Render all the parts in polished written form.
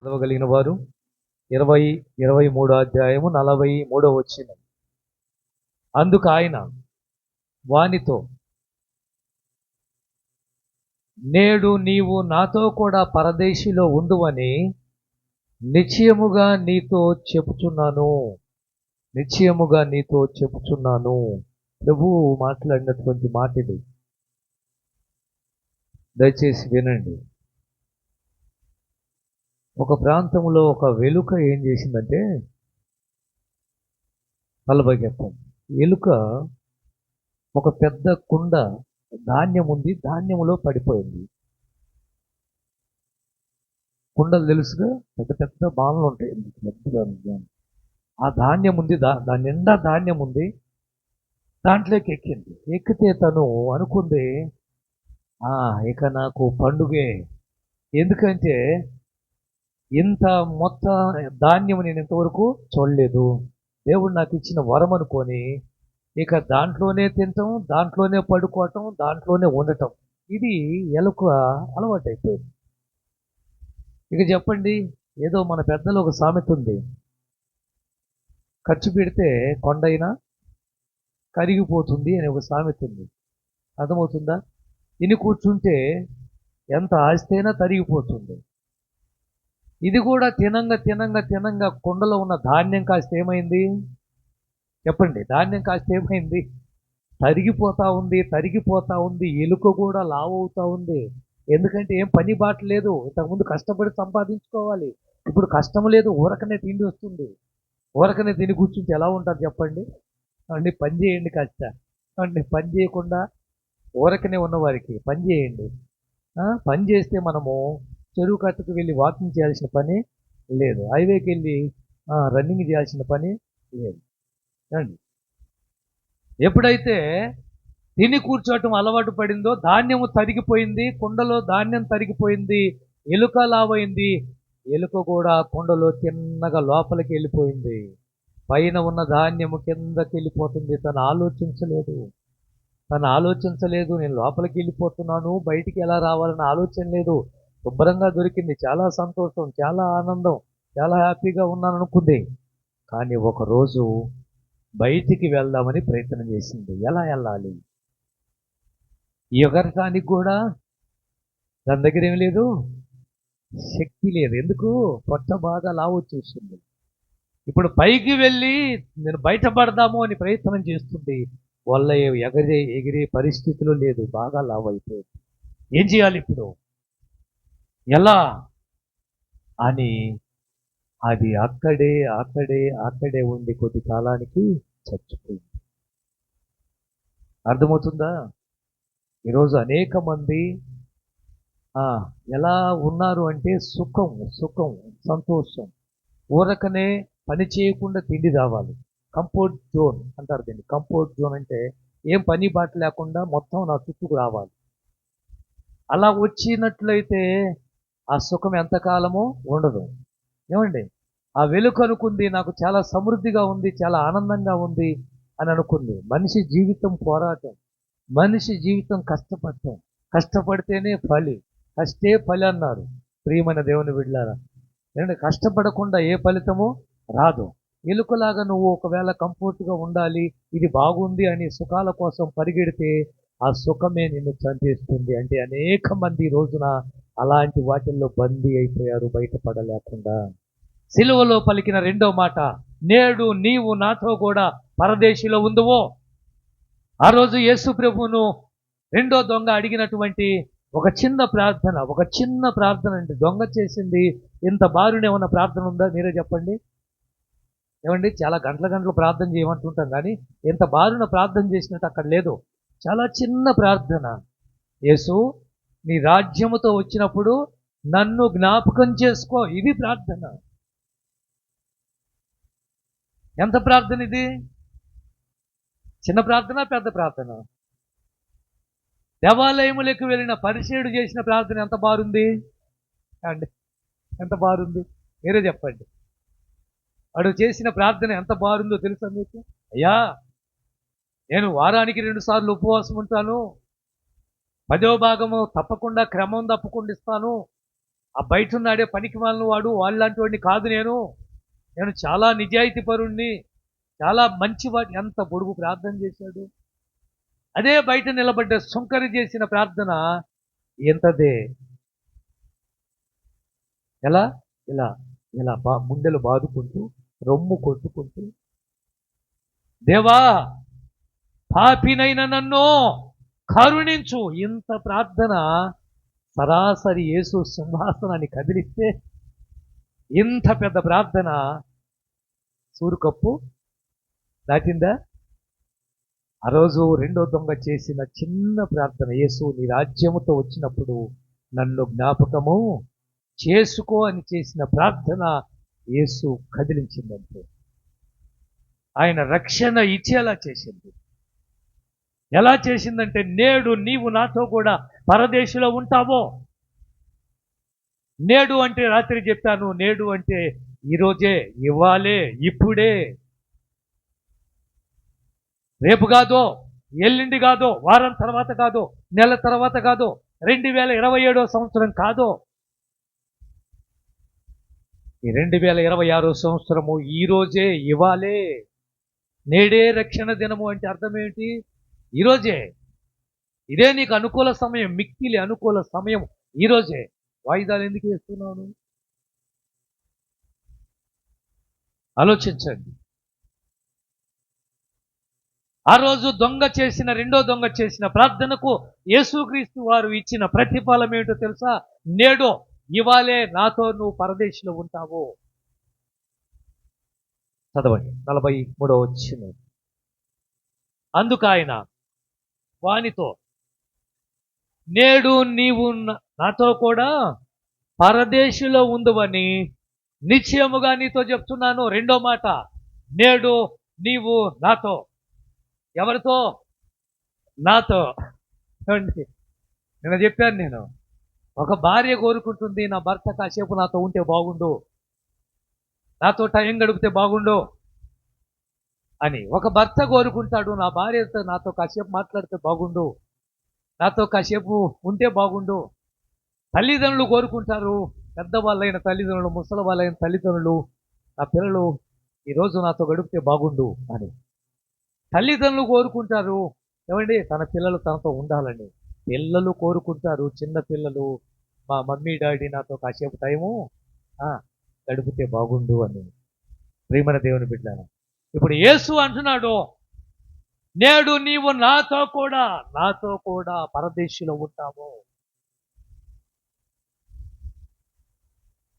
చదవగలిగిన వారు 23 అధ్యాయము 43 అందుకు ఆయన వానితో, నేడు నీవు నాతో కూడా పరదేశిలో ఉండువని నిశ్చయముగా నీతో చెప్పుచున్నాను. నిశ్చయముగా నీతో చెప్పుచున్నాను. ప్రభువు మాట్లాడినటువంటి మాట ఇది. దయచేసి వినండి. ఒక ప్రాంతంలో ఒక వెలుక ఏం చేసిందంటే, తలబగెత్తం ఎలుక ఒక పెద్ద కుండ ధాన్యం ఉంది, ధాన్యములో పడిపోయింది. కుండలు తెలుసుగా, పెద్ద పెద్ద బాణలు ఉంటాయి. పెద్దగా ఆ ధాన్యం ఉంది, దాని నిండా ధాన్యం ఉంది. దాంట్లోకి ఎక్కింది. ఎక్కితే తను అనుకుంది, ఇక నాకు పండుగే. ఎందుకంటే ఇంత మొత్తం ధాన్యం నేను ఇంతవరకు చూడలేదు. దేవుడు నాకు ఇచ్చిన వరం అనుకొని ఇక దాంట్లోనే తినటం, దాంట్లోనే పడుకోవటం, దాంట్లోనే ఉండటం, ఇది ఎలుక అలవాటు అయిపోయింది. ఇక చెప్పండి, ఏదో మన పెద్దలు ఒక సామెత ఉంది, ఖర్చు పెడితే కొండైనా కరిగిపోతుంది అని ఒక సామెత ఉంది. అర్థమవుతుందా? ఇని కూర్చుంటే ఎంత ఆస్తి అయినా తరిగిపోతుంది. ఇది కూడా తినంగా తినంగా తినంగా కుండలో ఉన్న ధాన్యం కాస్త ఏమైంది చెప్పండి? ధాన్యం కాస్త ఏమైంది? తరిగిపోతా ఉంది, తరిగిపోతా ఉంది. ఎలుక కూడా లావవుతా ఉంది. ఎందుకంటే ఏం పని బాట లేదు. ఇంతకుముందు కష్టపడి సంపాదించుకోవాలి, ఇప్పుడు కష్టం లేదు, ఊరకనే తిండి వస్తుంది. ఊరకనే తిని కూర్చుంటే ఎలా ఉంటారు చెప్పండి? అండి పని చేయండి కాస్త. అండి పని చేయకుండా ఊరకనే ఉన్నవారికి పని చేయండి. పని చేస్తే మనము చెరువు కట్టుకు వెళ్ళి వాకింగ్ చేయాల్సిన పని లేదు, హైవేకి వెళ్ళి రన్నింగ్ చేయాల్సిన పని లేదు. అండి ఎప్పుడైతే తిని కూర్చోవటం అలవాటు పడిందో ధాన్యము తరిగిపోయింది, కుండలో ధాన్యం తరిగిపోయింది, ఎలుక లావైంది. ఎలుక కూడా కుండలో చిన్నగా లోపలికి వెళ్ళిపోయింది. పైన ఉన్న ధాన్యము కిందకి వెళ్ళిపోతుంది. తను ఆలోచించలేదు. నేను లోపలికి వెళ్ళిపోతున్నాను, బయటికి ఎలా రావాలని ఆలోచన లేదు. శుభ్రంగా దొరికింది, చాలా సంతోషం, చాలా ఆనందం, చాలా హ్యాపీగా ఉన్నాను అనుకుంది. కానీ ఒకరోజు బయటికి వెళ్దామని ప్రయత్నం చేసింది. ఎలా వెళ్ళాలి? ఎగరటానికి కూడా దాని దగ్గర ఏం లేదు, శక్తి లేదు. ఎందుకు? పొట్ట బాగా లావు వచ్చేసింది. ఇప్పుడు పైకి వెళ్ళి నేను బయటపడదాము అని ప్రయత్నం చేస్తుంది. వల్ల ఎగిరే పరిస్థితిలో లేదు, బాగా లావు అయిపోయింది. ఏం చేయాలి ఇప్పుడు, ఎలా అని అది అక్కడే ఉండి కొద్ది కాలానికి చచ్చిపోయింది. అర్థమవుతుందా? ఈరోజు అనేక మంది ఎలా ఉన్నారు అంటే సుఖం, సంతోషం, ఊరకనే పని చేయకుండా తిండి రావాలి. కంఫర్ట్ జోన్ అంటారు దీన్ని. కంఫర్ట్ జోన్ అంటే ఏం పని బాట లేకుండా మొత్తం నా చుట్టూకు రావాలి. అలా వచ్చినట్లయితే ఆ సుఖం ఎంతకాలమో ఉండదు. ఏమండి? ఆ వెలుక అనుకుంది, నాకు చాలా సమృద్ధిగా ఉంది, చాలా ఆనందంగా ఉంది అని అనుకుంది. మనిషి జీవితం పోరాటం, మనిషి జీవితం కష్టపడటం, కష్టపడితేనే కష్టే ఫలి అన్నారు ప్రియమైన దేవుని బిడ్డలారా. ఎందుకంటే కష్టపడకుండా ఏ ఫలితము రాదు. ఎలుకలాగా నువ్వు ఒకవేళ కంఫర్ట్గా ఉండాలి, ఇది బాగుంది అని సుఖాల కోసం పరిగెడితే ఆ సుఖమే నిన్ను చంపేస్తుంది. అంటే అనేక మంది రోజున అలాంటి వాటిల్లో బందీ అయిపోయారు, బయటపడలేకుండా. సిలువలో పలికిన రెండో మాట, నేడు నీవు నాతో కూడా పరదేశిలో ఉందువో. ఆ రోజు యేసు ప్రభువును రెండో దొంగ అడిగినటువంటి ఒక చిన్న ప్రార్థన అండి. దొంగ చేసింది ఇంత బారునే ఉన్న ప్రార్థన ఉందా? మీరే చెప్పండి. ఏమండి? చాలా గంటల ప్రార్థన చేయమంటుంటాం, కానీ ఎంత బారున ప్రార్థన చేసినట్టు అక్కడ లేదు. చాలా చిన్న ప్రార్థన. యేసు, నీ రాజ్యముతో వచ్చినప్పుడు నన్ను జ్ఞాపకం చేసుకో. ఇది ప్రార్థన. ఎంత ప్రార్థన ఇది? చిన్న ప్రార్థన, పెద్ద ప్రార్థన? దేవాలయములకు వెళ్ళిన పరిసేయుడు చేసిన ప్రార్థన ఎంత బారుంది అండి? ఎంత బారుంది? మీరే చెప్పండి. వాడు చేసిన ప్రార్థన ఎంత బారుందో తెలుసా మీకు? అయ్యా, నేను వారానికి 2 సార్లు ఉపవాసం ఉంటాను, 10వ భాగము తప్పకుండా క్రమం తప్పకుండా ఇస్తాను, ఆ బయట ఉన్నాడే పనికి మాలిన వాడు వాళ్ళంటి వాడిని కాదు నేను చాలా నిజాయితీ పరుణ్ణి, చాలా మంచివాడు. ఎంత పొడుగు ప్రార్థన చేశాడు. అదే బయట నిలబడ్డ సుంకరి చేసిన ప్రార్థన ఎంతదే. ఎలా? ఇలా ఇలా గుండెలు బాదుకుంటూ, రొమ్ము కొట్టుకుంటూ, దేవా పాపినైన నన్ను కరుణించు. ఇంత ప్రార్థన సరాసరి యేసు సింహాసనాన్ని కదిలిస్తే ఇంత పెద్ద ప్రార్థన సూరుకప్పు దాటిందా? ఆ రోజు రెండో దొంగ చేసిన చిన్న ప్రార్థన, యేసు నీ రాజ్యముతో వచ్చినప్పుడు నన్ను జ్ఞాపకము చేసుకో అని చేసిన ప్రార్థన యేసు కదిలించిందంటే ఆయన రక్షణ ఇచ్చేలా చేసింది. ఎలా చేసిందంటే, నేడు నీవు నాతో కూడా పరదేశంలో ఉంటావో. నేడు అంటే రాత్రి చెప్పాను, నేడు అంటే ఈరోజే, ఇవ్వాలే, ఇప్పుడే, రేపు కాదో, ఎల్లుండి కాదో, వారం తర్వాత కాదో, నెల తర్వాత కాదో, 2027 సంవత్సరం కాదో, ఈ 2026 సంవత్సరము ఈరోజే, ఇవ్వాలే. నేడే రక్షణ దినము అంటే అర్థం ఏంటి? ఈరోజే, ఇదే నీకు అనుకూల సమయం, మిక్కిలి అనుకూల సమయం ఈరోజే. వాయిదాలు ఎందుకు వేస్తున్నాను? ఆలోచించండి. ఆ రోజు రెండో దొంగ చేసిన ప్రార్థనకు యేసుక్రీస్తు వారు ఇచ్చిన ప్రతిఫలం ఏంటో తెలుసా? నేడో, ఇవాళే నాతో నువ్వు పరదేశంలో ఉంటావు. చదవండి 43వ వచనం. అందుకు ఆయన వానితో, నేడు నీవు నాతో కూడా పరదేశంలో ఉందువని నిశ్చయముగా నీతో చెప్తున్నాను. రెండో మాట, నేడు నీవు నాతో. ఎవరితో? నాతో. నేను చెప్పాను, ఒక భార్య కోరుకుంటుంది, నా భర్త కాసేపు నాతో ఉంటే బాగుండు, నాతో టైం గడిపితే బాగుండు అని. ఒక భర్త కోరుకుంటాడు, నా భార్యతో నాతో కాసేపు మాట్లాడితే బాగుండు, నాతో కాసేపు ఉంటే బాగుండు. తల్లిదండ్రులు కోరుకుంటారు, పెద్దవాళ్ళైన తల్లిదండ్రులు, ముసలి వాళ్ళైన తల్లిదండ్రులు, నా పిల్లలు ఈరోజు నాతో గడిపితే బాగుండు అని. తల్లిదండ్రులు కోరుకుంటారు, ఏమండి, తన పిల్లలు తనతో ఉండాలని. పిల్లలు కోరుకుంటారు, చిన్న పిల్లలు, మా మమ్మీ డాడీ నాతో కాసేపు టైము గడిపితే బాగుండు అని. ప్రియమైన దేవుని బిడ్డలారా, ఇప్పుడు యేసు అంటున్నాడు, నేడు నీవు నాతో కూడా పరదేశంలో ఉంటావు.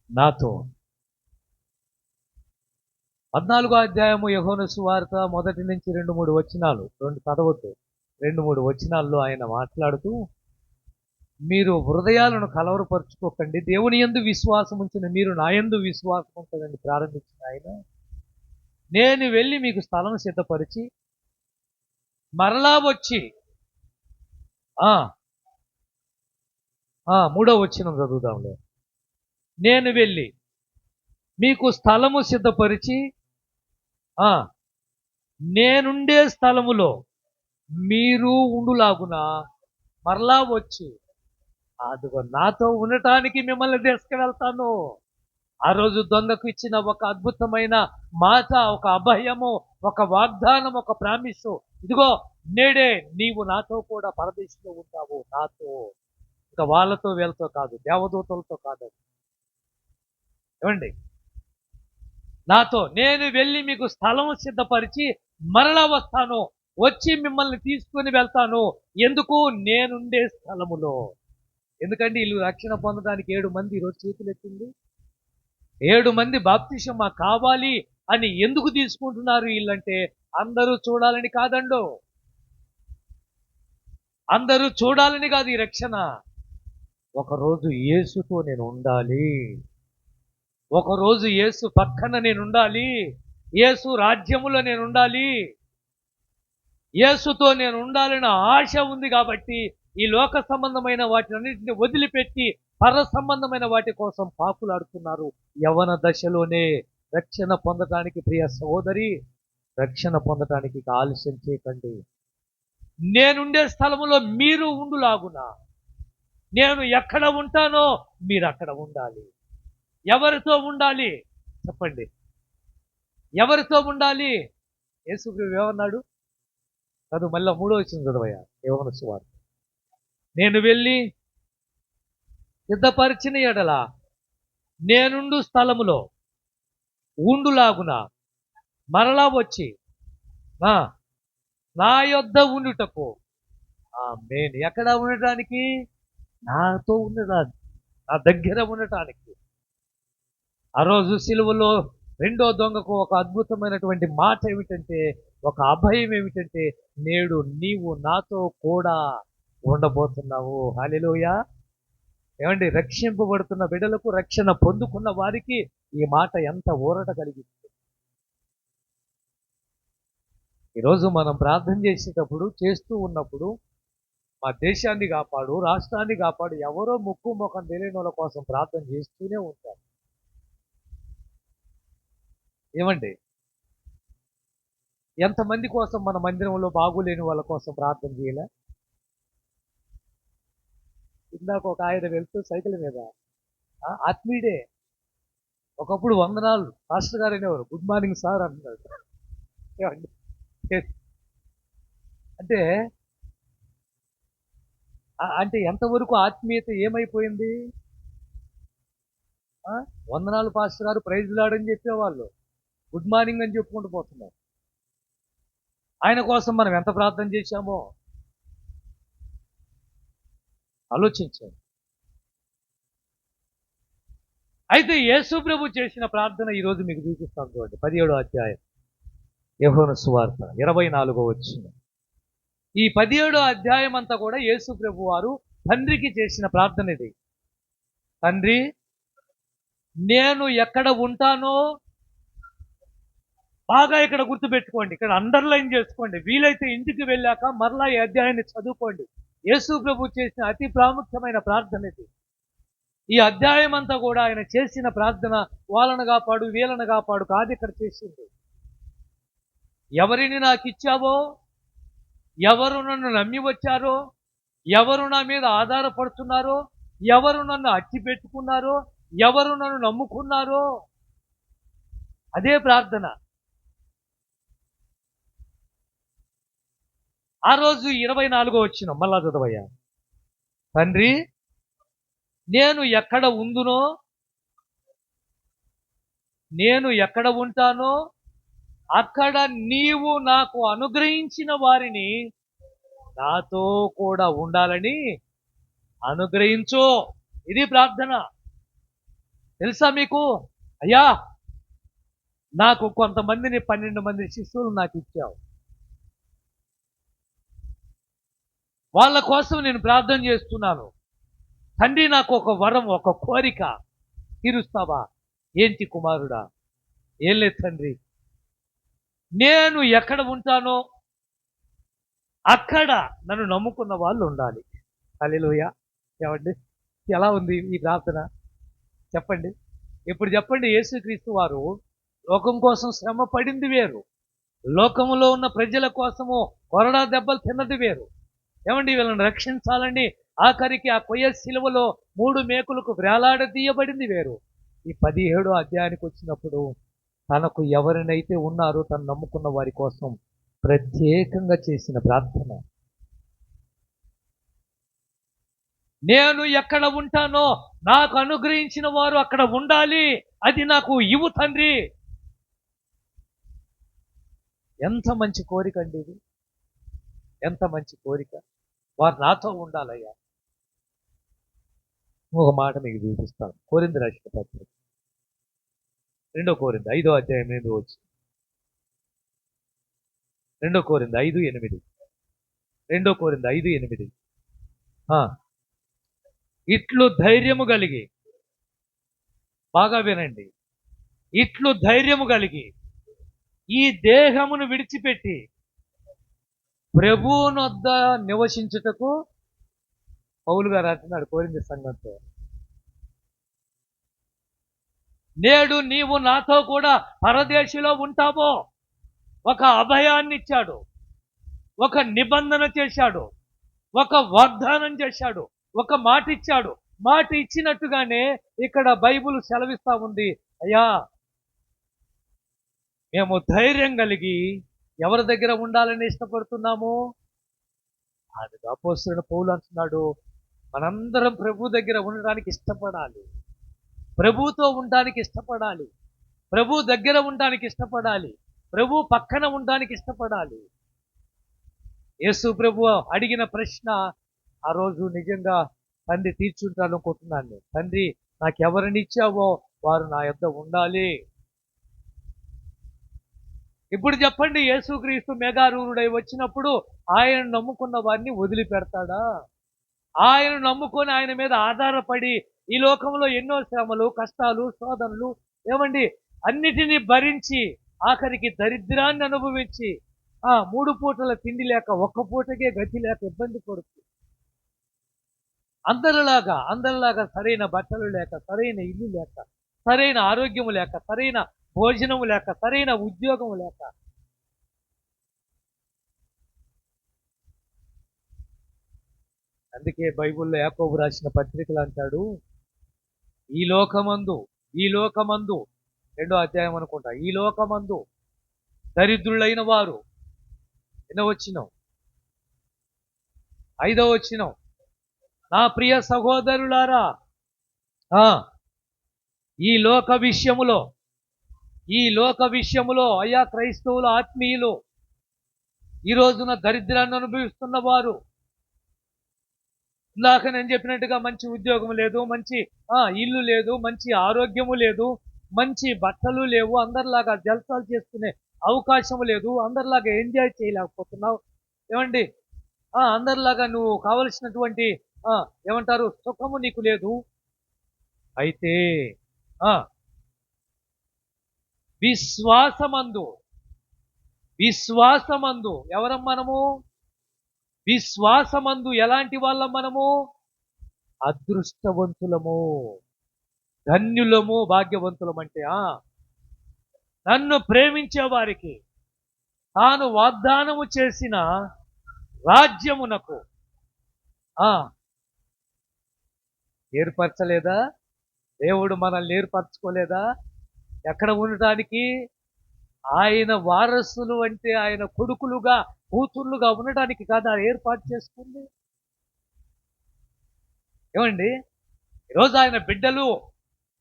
నాతో. 14వ అధ్యాయము యోహాను సువార్త 1 నుంచి 2-3 వచనాలు, 2 చదవద్దు, 2-3 వచనాల్లో ఆయన మాట్లాడుతూ, మీరు హృదయాలను కలవరపరుచుకోకండి, దేవుని యందు విశ్వాసం ఉంచిన మీరు నా యందు విశ్వాసం ఉంటుందని ప్రారంభించిన ఆయన, నేను వెళ్ళి మీకు స్థలం సిద్ధపరిచి మరలా వచ్చి 3వ వచనం చదువుదాంలే. నేను వెళ్ళి మీకు స్థలము సిద్ధపరిచి నేనుండే స్థలములో మీరు ఉండులాగున మరలా వచ్చి అదిగో నాతో ఉండటానికి మిమ్మల్ని తీసుకువెళ్తాను. ఆ రోజు దొంగకు ఇచ్చిన ఒక అద్భుతమైన మాట, ఒక అభయము, ఒక వాగ్దానం, ఒక ప్రామిస్. ఇదిగో నేడే నీవు నాతో కూడా పరదేశంలో ఉంటావు. నాతో, ఇంకా వాళ్ళతో వీళ్ళతో కాదు, దేవదూతలతో కాదు. ఏమండి, నాతో. నేను వెళ్ళి మీకు స్థలం సిద్ధపరిచి మరలా వస్తాను, వచ్చి మిమ్మల్ని తీసుకుని వెళ్తాను. ఎందుకు? నేనుండే స్థలములో. ఎందుకంటే వీళ్ళు రక్షణ పొందడానికి 7 మంది ఈరోజు చేతులు ఎత్తింది. 7 మంది బాప్తిసమా కావాలి అని ఎందుకు తీసుకుంటున్నారు వీళ్ళంటే, అందరూ చూడాలని కాదండో, అందరూ చూడాలని కాదు ఈ రక్షణ. ఒకరోజు యేసుతో నేను ఉండాలి, ఒకరోజు యేసు పక్కన నేను ఉండాలి, యేసు రాజ్యములో నేను ఉండాలి, యేసుతో నేను ఉండాలని ఆశ ఉంది. కాబట్టి ఈ లోక సంబంధమైన వాటినన్నింటినీ వదిలిపెట్టి పర సంబంధమైన వాటి కోసం పాకులాడుతున్నారు. యవ్వన దశలోనే రక్షణ పొందటానికి, ప్రియ సహోదరి, రక్షణ పొందటానికి ఆలస్యం చేయకండి. నేనుండే స్థలములో మీరు ఉండులాగునా. నేను ఎక్కడ ఉంటానో మీరు అక్కడ ఉండాలి. ఎవరితో ఉండాలి చెప్పండి? ఎవరితో ఉండాలి? యేసుప్రభు ఏమన్నాడు? చదువు, మళ్ళీ 3వ వచనం చదవయ్యా, యోహాను సువార్త. నేను వెళ్ళి సిద్ధపరిచిన ఎడల నేనుండు స్థలములో ఉండులాగున మరలా వచ్చి నా యొద్ద ఉండుటకు. ఆమేన్. ఎక్కడ ఉండటానికి? నాతో ఉండటానికి, నా దగ్గర ఉండటానికి. ఆ రోజు సిలువలో రెండో దొంగకు ఒక అద్భుతమైనటువంటి మాట ఏమిటంటే, ఒక అభయం ఏమిటంటే, నేడు నీవు నాతో కూడా ఉండబోతున్నావు. హల్లెలూయా. ఏమండి, రక్షింపబడుతున్న బిడ్డలకు, రక్షణ పొందుకున్న వారికి ఈ మాట ఎంత ఊరట కలిగిస్తుంది. ఈరోజు మనం ప్రార్థన చేసేటప్పుడు, చేస్తూ ఉన్నప్పుడు, మా దేశాన్ని కాపాడు, రాష్ట్రాన్ని కాపాడు, ఎవరో ముక్కు ముఖం తెలియని వాళ్ళ కోసం ప్రార్థన చేస్తూనే ఉంటారు. ఏమండి, ఎంతమంది కోసం మన మందిరంలో బాగులేని వాళ్ళ కోసం ప్రార్థన చేయలే? ఇందాక ఒక ఆయన వెళ్తూ సైకిల్ మీద, ఆత్మీయుడే, ఒకప్పుడు వందనాలు మాస్టర్ గారు అనేవారు, గుడ్ మార్నింగ్ సార్ అంటున్నాడు. ఏమండి, అంటే అంటే ఎంతవరకు ఆత్మీయత ఏమైపోయింది? వందనాలు పాస్టర్ గారు, ప్రైజ్ లార్డ్ అని చెప్పేవాళ్ళు గుడ్ మార్నింగ్ అని చెప్పుకుంటూ పోతున్నారు. ఆయన కోసం మనం ఎంత ప్రార్థన చేశామో ఆలోచించండి. అయితే యేసు ప్రభు చేసిన ప్రార్థన ఈరోజు మీకు చూపిస్తాను చూడండి. 17వ అధ్యాయం యోహాను సువార్త 24వ వచనం. ఈ 17వ అధ్యాయం అంతా కూడా యేసు ప్రభు వారు తండ్రికి చేసిన ప్రార్థన ఇది. తండ్రి, నేను ఎక్కడ ఉంటానో బాగా ఇక్కడ గుర్తుపెట్టుకోండి, ఇక్కడ అండర్లైన్ చేసుకోండి. వీలైతే ఇంటికి వెళ్ళాక మరలా ఈ అధ్యాయాన్ని చదువుకోండి. యేసు ప్రభు చేసిన అతి ప్రాముఖ్యమైన ప్రార్థన ఇది. ఈ అధ్యాయం అంతా కూడా ఆయన చేసిన ప్రార్థన వాళ్ళను కాపాడు, వీళ్ళను కాపాడు కాదు ఇక్కడ చేసింది. ఎవరిని నాకు ఇచ్చావో, ఎవరు నన్ను నమ్మి వచ్చారో, ఎవరు నా మీద ఆధారపడుతున్నారో, ఎవరు నన్ను అట్టి పెట్టుకున్నారో, ఎవరు నన్ను నమ్ముకున్నారో, అదే ప్రార్థన. ఆ రోజు 24వ వచనం మళ్ళా చదవయ్యా. తండ్రి, నేను ఎక్కడ ఉందునో, నేను ఎక్కడ ఉంటానో అక్కడ నీవు నాకు అనుగ్రహించిన వారిని నాతో కూడా ఉండాలని అనుగ్రహించు. ఇది ప్రార్థన. తెలుసా మీకు? అయ్యా, నాకు కొంతమందిని 12 మంది శిష్యులు నాకు ఇచ్చావు, వాళ్ళ కోసం నేను ప్రార్థన చేస్తున్నాను. తండ్రి, నాకు ఒక వరం, ఒక కోరిక తీరుస్తావా? ఏంటి కుమారుడా? ఏం లేదు తండ్రి, నేను ఎక్కడ ఉంటానో అక్కడ నన్ను నమ్ముకున్న వాళ్ళు ఉండాలి. హల్లెలూయా. ఏమండి, ఎలా ఉంది ఈ ప్రార్థన చెప్పండి? ఇప్పుడు చెప్పండి, యేసుక్రీస్తు వారు లోకం కోసం శ్రమ పడింది వేరు, లోకములో ఉన్న ప్రజల కోసము కొరడా దెబ్బలు తిన్నది వేరు. ఏమండి, వీళ్ళని రక్షించాలని ఆఖరికి ఆ కొయ్య శిలువలో 3 మేకులకు వేలాడదీయబడింది వేరు. ఈ 17వ అధ్యాయానికి వచ్చినప్పుడు తనకు ఎవరినైతే ఉన్నారో తను నమ్ముకున్న వారి కోసం ప్రత్యేకంగా చేసిన ప్రార్థన. నేను ఎక్కడ ఉంటానో నాకు అనుగ్రహించిన వారు అక్కడ ఉండాలి, అది నాకు ఇవ్వు తండ్రి. ఎంత మంచి కోరిక అండి ఇది, ఎంత మంచి కోరిక. వారు నాతో ఉండాలయ్యా. ఒక మాట మీకు చూపిస్తాను. కొరింథీ రాసిన పత్రిక 2 కొరింథీ 5వ అధ్యాయం 8వ వచనం. 2 కొరింథీ 5:8. 2 కొరింథీ 5:8. ఇట్లు ధైర్యము కలిగి, బాగా వినండి, ఇట్లు ధైర్యము కలిగి ఈ దేహమును విడిచిపెట్టి ప్రభువునొద్ద నివసించుటకు పౌలు గారు అంటున్నాడు కొరింథీ సంఘంతో. నేడు నీవు నాతో కూడా పరదేశిలో ఉంటావో. ఒక అభయాన్ని ఇచ్చాడు, ఒక నిబంధన చేశాడు, ఒక వాగ్దానం చేశాడు. ఒక మాట ఇచ్చాడు. మాట ఇచ్చినట్టుగానే ఇక్కడ బైబిల్ సెలవిస్తా ఉంది. అయ్యా, మేము ధైర్యం కలిగి ఎవరి దగ్గర ఉండాలని ఇష్టపడుతున్నాము? అది అపోస్తలుడైన పౌలు అంటున్నాడు, మనందరం ప్రభు దగ్గర ఉండడానికి ఇష్టపడాలి. ప్రభుతో ఉండడానికి ఇష్టపడాలి. ప్రభు దగ్గర ఉండడానికి ఇష్టపడాలి. ప్రభు పక్కన ఉండడానికి ఇష్టపడాలి. యేసు ప్రభు అడిగిన ప్రశ్న ఆ రోజు నిజంగా తండ్రి తీర్చుంటాను అనుకుంటున్నాను. తండ్రి, నాకెవరిని ఇచ్చావో వారు నా యొద్ద ఉండాలి. ఇప్పుడు చెప్పండి, యేసుక్రీస్తు మెగారూరుడై వచ్చినప్పుడు ఆయన నమ్ముకున్న వారిని వదిలిపెడతాడా? ఆయన నమ్ముకొని ఆయన మీద ఆధారపడి ఈ లోకంలో ఎన్నో శ్రమలు, కష్టాలు, శోధనలు ఏమండి అన్నిటినీ భరించి ఆఖరికి దరిద్రాన్ని అనుభవించి 3 పూటల తిండి లేక ఒక్క పూటకే గతి లేక ఇబ్బంది పడుతుంది. అందరిలాగా సరైన బట్టలు లేక, సరైన ఇల్లు లేక, సరైన ఆరోగ్యము లేక, సరైన భోజనము లేక, సరైన ఉద్యోగము లేక. అందుకే బైబిల్లో యాకోబు రాసిన పత్రికలు అంటాడు, ఈ లోకమందు 2వ అధ్యాయం అనుకుంటా, ఈ లోకమందు దరిద్రులైన వారు, 5వ వచనం, నా ప్రియ సహోదరులారా, ఈ లోక విషయములో అయ్యా క్రైస్తవులు, ఆత్మీయులు, ఈ రోజున దరిద్రాన్ని అనుభవిస్తున్న వారు, ఇందాక నేను చెప్పినట్టుగా మంచి ఉద్యోగం లేదు, మంచి ఇల్లు లేదు, మంచి ఆరోగ్యము లేదు, మంచి బట్టలు లేవు, అందరిలాగా జల్సాలు చేసుకునే అవకాశం లేదు, అందరిలాగా ఎంజాయ్ చేయలేకపోతున్నావు, ఏమండి అందరిలాగా నువ్వు కావలసినటువంటి ఏమంటారు సుఖము నీకు లేదు. అయితే విశ్వాసమందు ఎవరం మనము? విశ్వాసమందు ఎలాంటి వాళ్ళం మనము? అదృష్టవంతులము, ధన్యులము, భాగ్యవంతులం. అంటే నన్ను ప్రేమించే వారికి తాను వాగ్దానము చేసిన రాజ్యమునకు ఏర్పరచలేదా? దేవుడు మనల్ని ఏర్పరచుకోలేదా? ఎక్కడ ఉండటానికి? ఆయన వారసులు అంటే ఆయన కొడుకులుగా, కూతుర్లుగా ఉండటానికి కాదా ఏర్పాటు చేసుకుంది? ఏమండి, ఈరోజు ఆయన బిడ్డలు,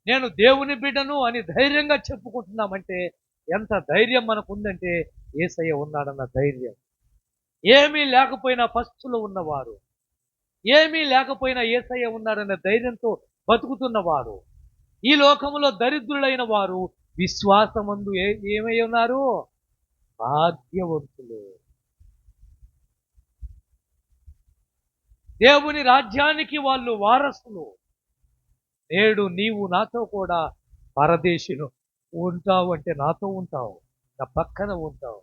నేను దేవుని బిడ్డను అని ధైర్యంగా చెప్పుకుంటున్నామంటే ఎంత ధైర్యం మనకు ఉందంటే యేసయ్య ఉన్నాడన్న ధైర్యం. ఏమీ లేకపోయినా పస్తులు ఉన్నవారు, ఏమీ లేకపోయినా యేసయ్య ఉన్నాడన్న ధైర్యంతో బతుకుతున్నవారు, ఈ లోకములో దరిద్రులైన వారు విశ్వాసమందు ఏమై ఉన్నారు? భాగ్యవంతులు. దేవుని రాజ్యానికి వాళ్ళు వారసులు. నేడు నీవు నాతో కూడా పరదేశులు ఉంటావు అంటే నాతో ఉంటావు, నా పక్కన ఉంటావు,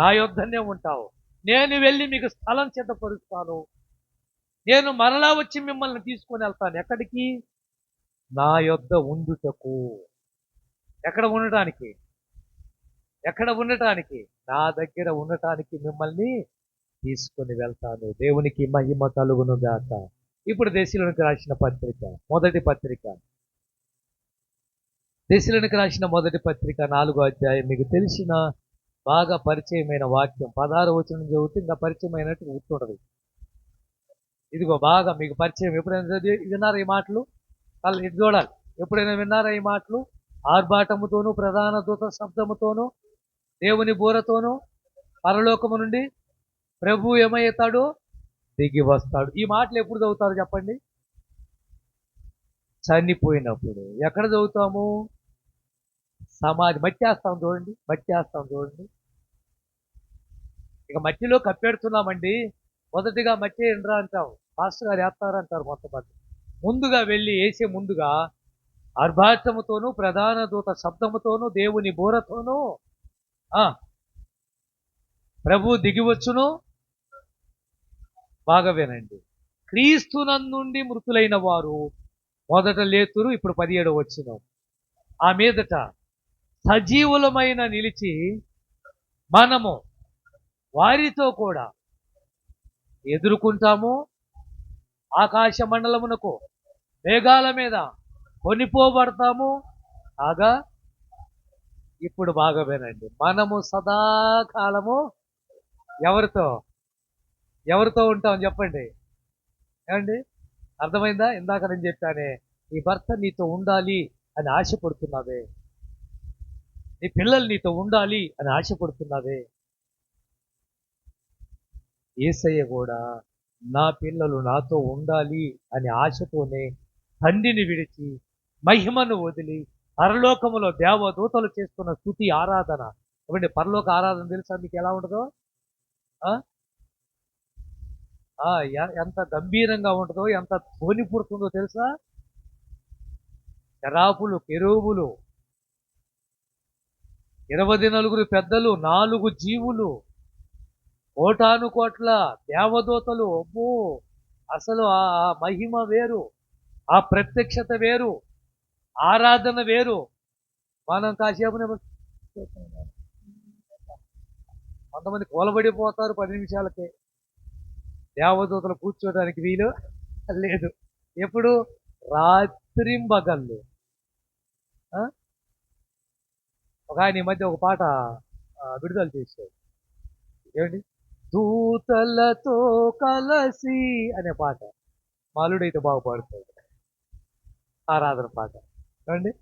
నా యొద్దనే ఉంటావు. నేను వెళ్ళి మీకు స్థలం సిద్ధపరుస్తాను. నేను మరలా వచ్చి మిమ్మల్ని తీసుకొని వెళ్తాను. ఎక్కడికి? నా యొద్ద ఉండుటకు. ఎక్కడ ఉండటానికి? నా దగ్గర ఉండటానికి మిమ్మల్ని తీసుకొని వెళ్తాను. దేవునికి మహిమ కలుగును గాక. ఇప్పుడు దెస్సలోనికి రాసిన మొదటి పత్రిక 4వ అధ్యాయం. మీకు తెలిసిన బాగా పరిచయమైన వాక్యం 16వ వచనం చదివితే ఇంకా పరిచయమైనట్టు గుర్తుండదు. ఇదిగో బాగా మీకు పరిచయం. ఎప్పుడైనా విన్నారా ఈ మాటలు? ఇది చూడాలి. ఎప్పుడైనా విన్నారా ఈ మాటలు? ఆర్భాటముతోనూ, ప్రధాన దూత శబ్దముతోనూ, దేవుని బూరతోనూ పరలోకము నుండి ప్రభు ఏమయ్యేతాడు? దిగి వస్తాడు. ఈ మాటలు ఎప్పుడు చదువుతారు చెప్పండి? చనిపోయినప్పుడు. ఎక్కడ చదువుతాము? సమాధి. మట్టి వేస్తాం చూడండి. ఇక మట్టిలో కప్పెడుతున్నామండి. మొదటిగా మట్టి ఎండ్రా అంటాం, పాస్టర్ గారు వేస్తారంటారు. మొట్టమొదటి ముందుగా వెళ్ళి వేసే ముందుగా ఆర్భాటముతోనూ, ప్రధాన దూత శబ్దముతోనూ, దేవుని బూరతోనూ ప్రభు దిగివచ్చును. బాగా వినండి. క్రీస్తునందుండి మృతులైన వారు మొదట లేతురు. ఇప్పుడు 17వ వచనం. ఆ మీదట సజీవులమైన నిలిచి మనము వారితో కూడా ఎదుర్కొంటాము, ఆకాశ మండలమునకు మేఘాల మీద కొనిపోబడతాము. కాగా ఇప్పుడు బాగా వినండి, మనము సదాకాలము ఎవరితో ఎవరితో ఉంటాం చెప్పండి. ఏమండి, అర్థమైందా? ఇందాక నేను చెప్పానే, నీ భర్త నీతో ఉండాలి అని ఆశపడుతున్నావే, నీ పిల్లలు నీతో ఉండాలి అని ఆశపడుతున్నావే. యేసయ్య కూడా నా పిల్లలు నాతో ఉండాలి అనే ఆశతోనే తండ్రిని విడిచి మహిమను వదిలి పరలోకములో దేవదూతలు చేస్తున్న స్తుతి ఆరాధన. ఏమంటే పరలోక ఆరాధన తెలుసా మీకు ఎలా ఉంటుందో? ఆ? ఎంత గంభీరంగా ఉంటుందో, ఎంత ధ్వని పుడుతుందో తెలుసా? శరాపులు, కెరూబులు, 24 పెద్దలు, 4 జీవులు, కోటాను కోట్ల దేవదూతలు. అబ్బో, అసలు ఆ మహిమ వేరు, ఆ ప్రత్యక్షత వేరు, ఆరాధన వేరు. మనం కాసేపు కొంతమంది కూలబడిపోతారు 10 నిమిషాలకే. దేవదూతలు కూర్చోడానికి వీలు లేదు. ఎప్పుడు? రాత్రింబగళ్ళు. ఒక ఆయన ఈ మధ్య ఒక పాట విడుదల చేశాడు. ఏమిటి? దూతలతో కలసి అనే పాట. మాలుడైతే బాగా పాడుతాడు, ఆరాధన పాట. ఏమండి,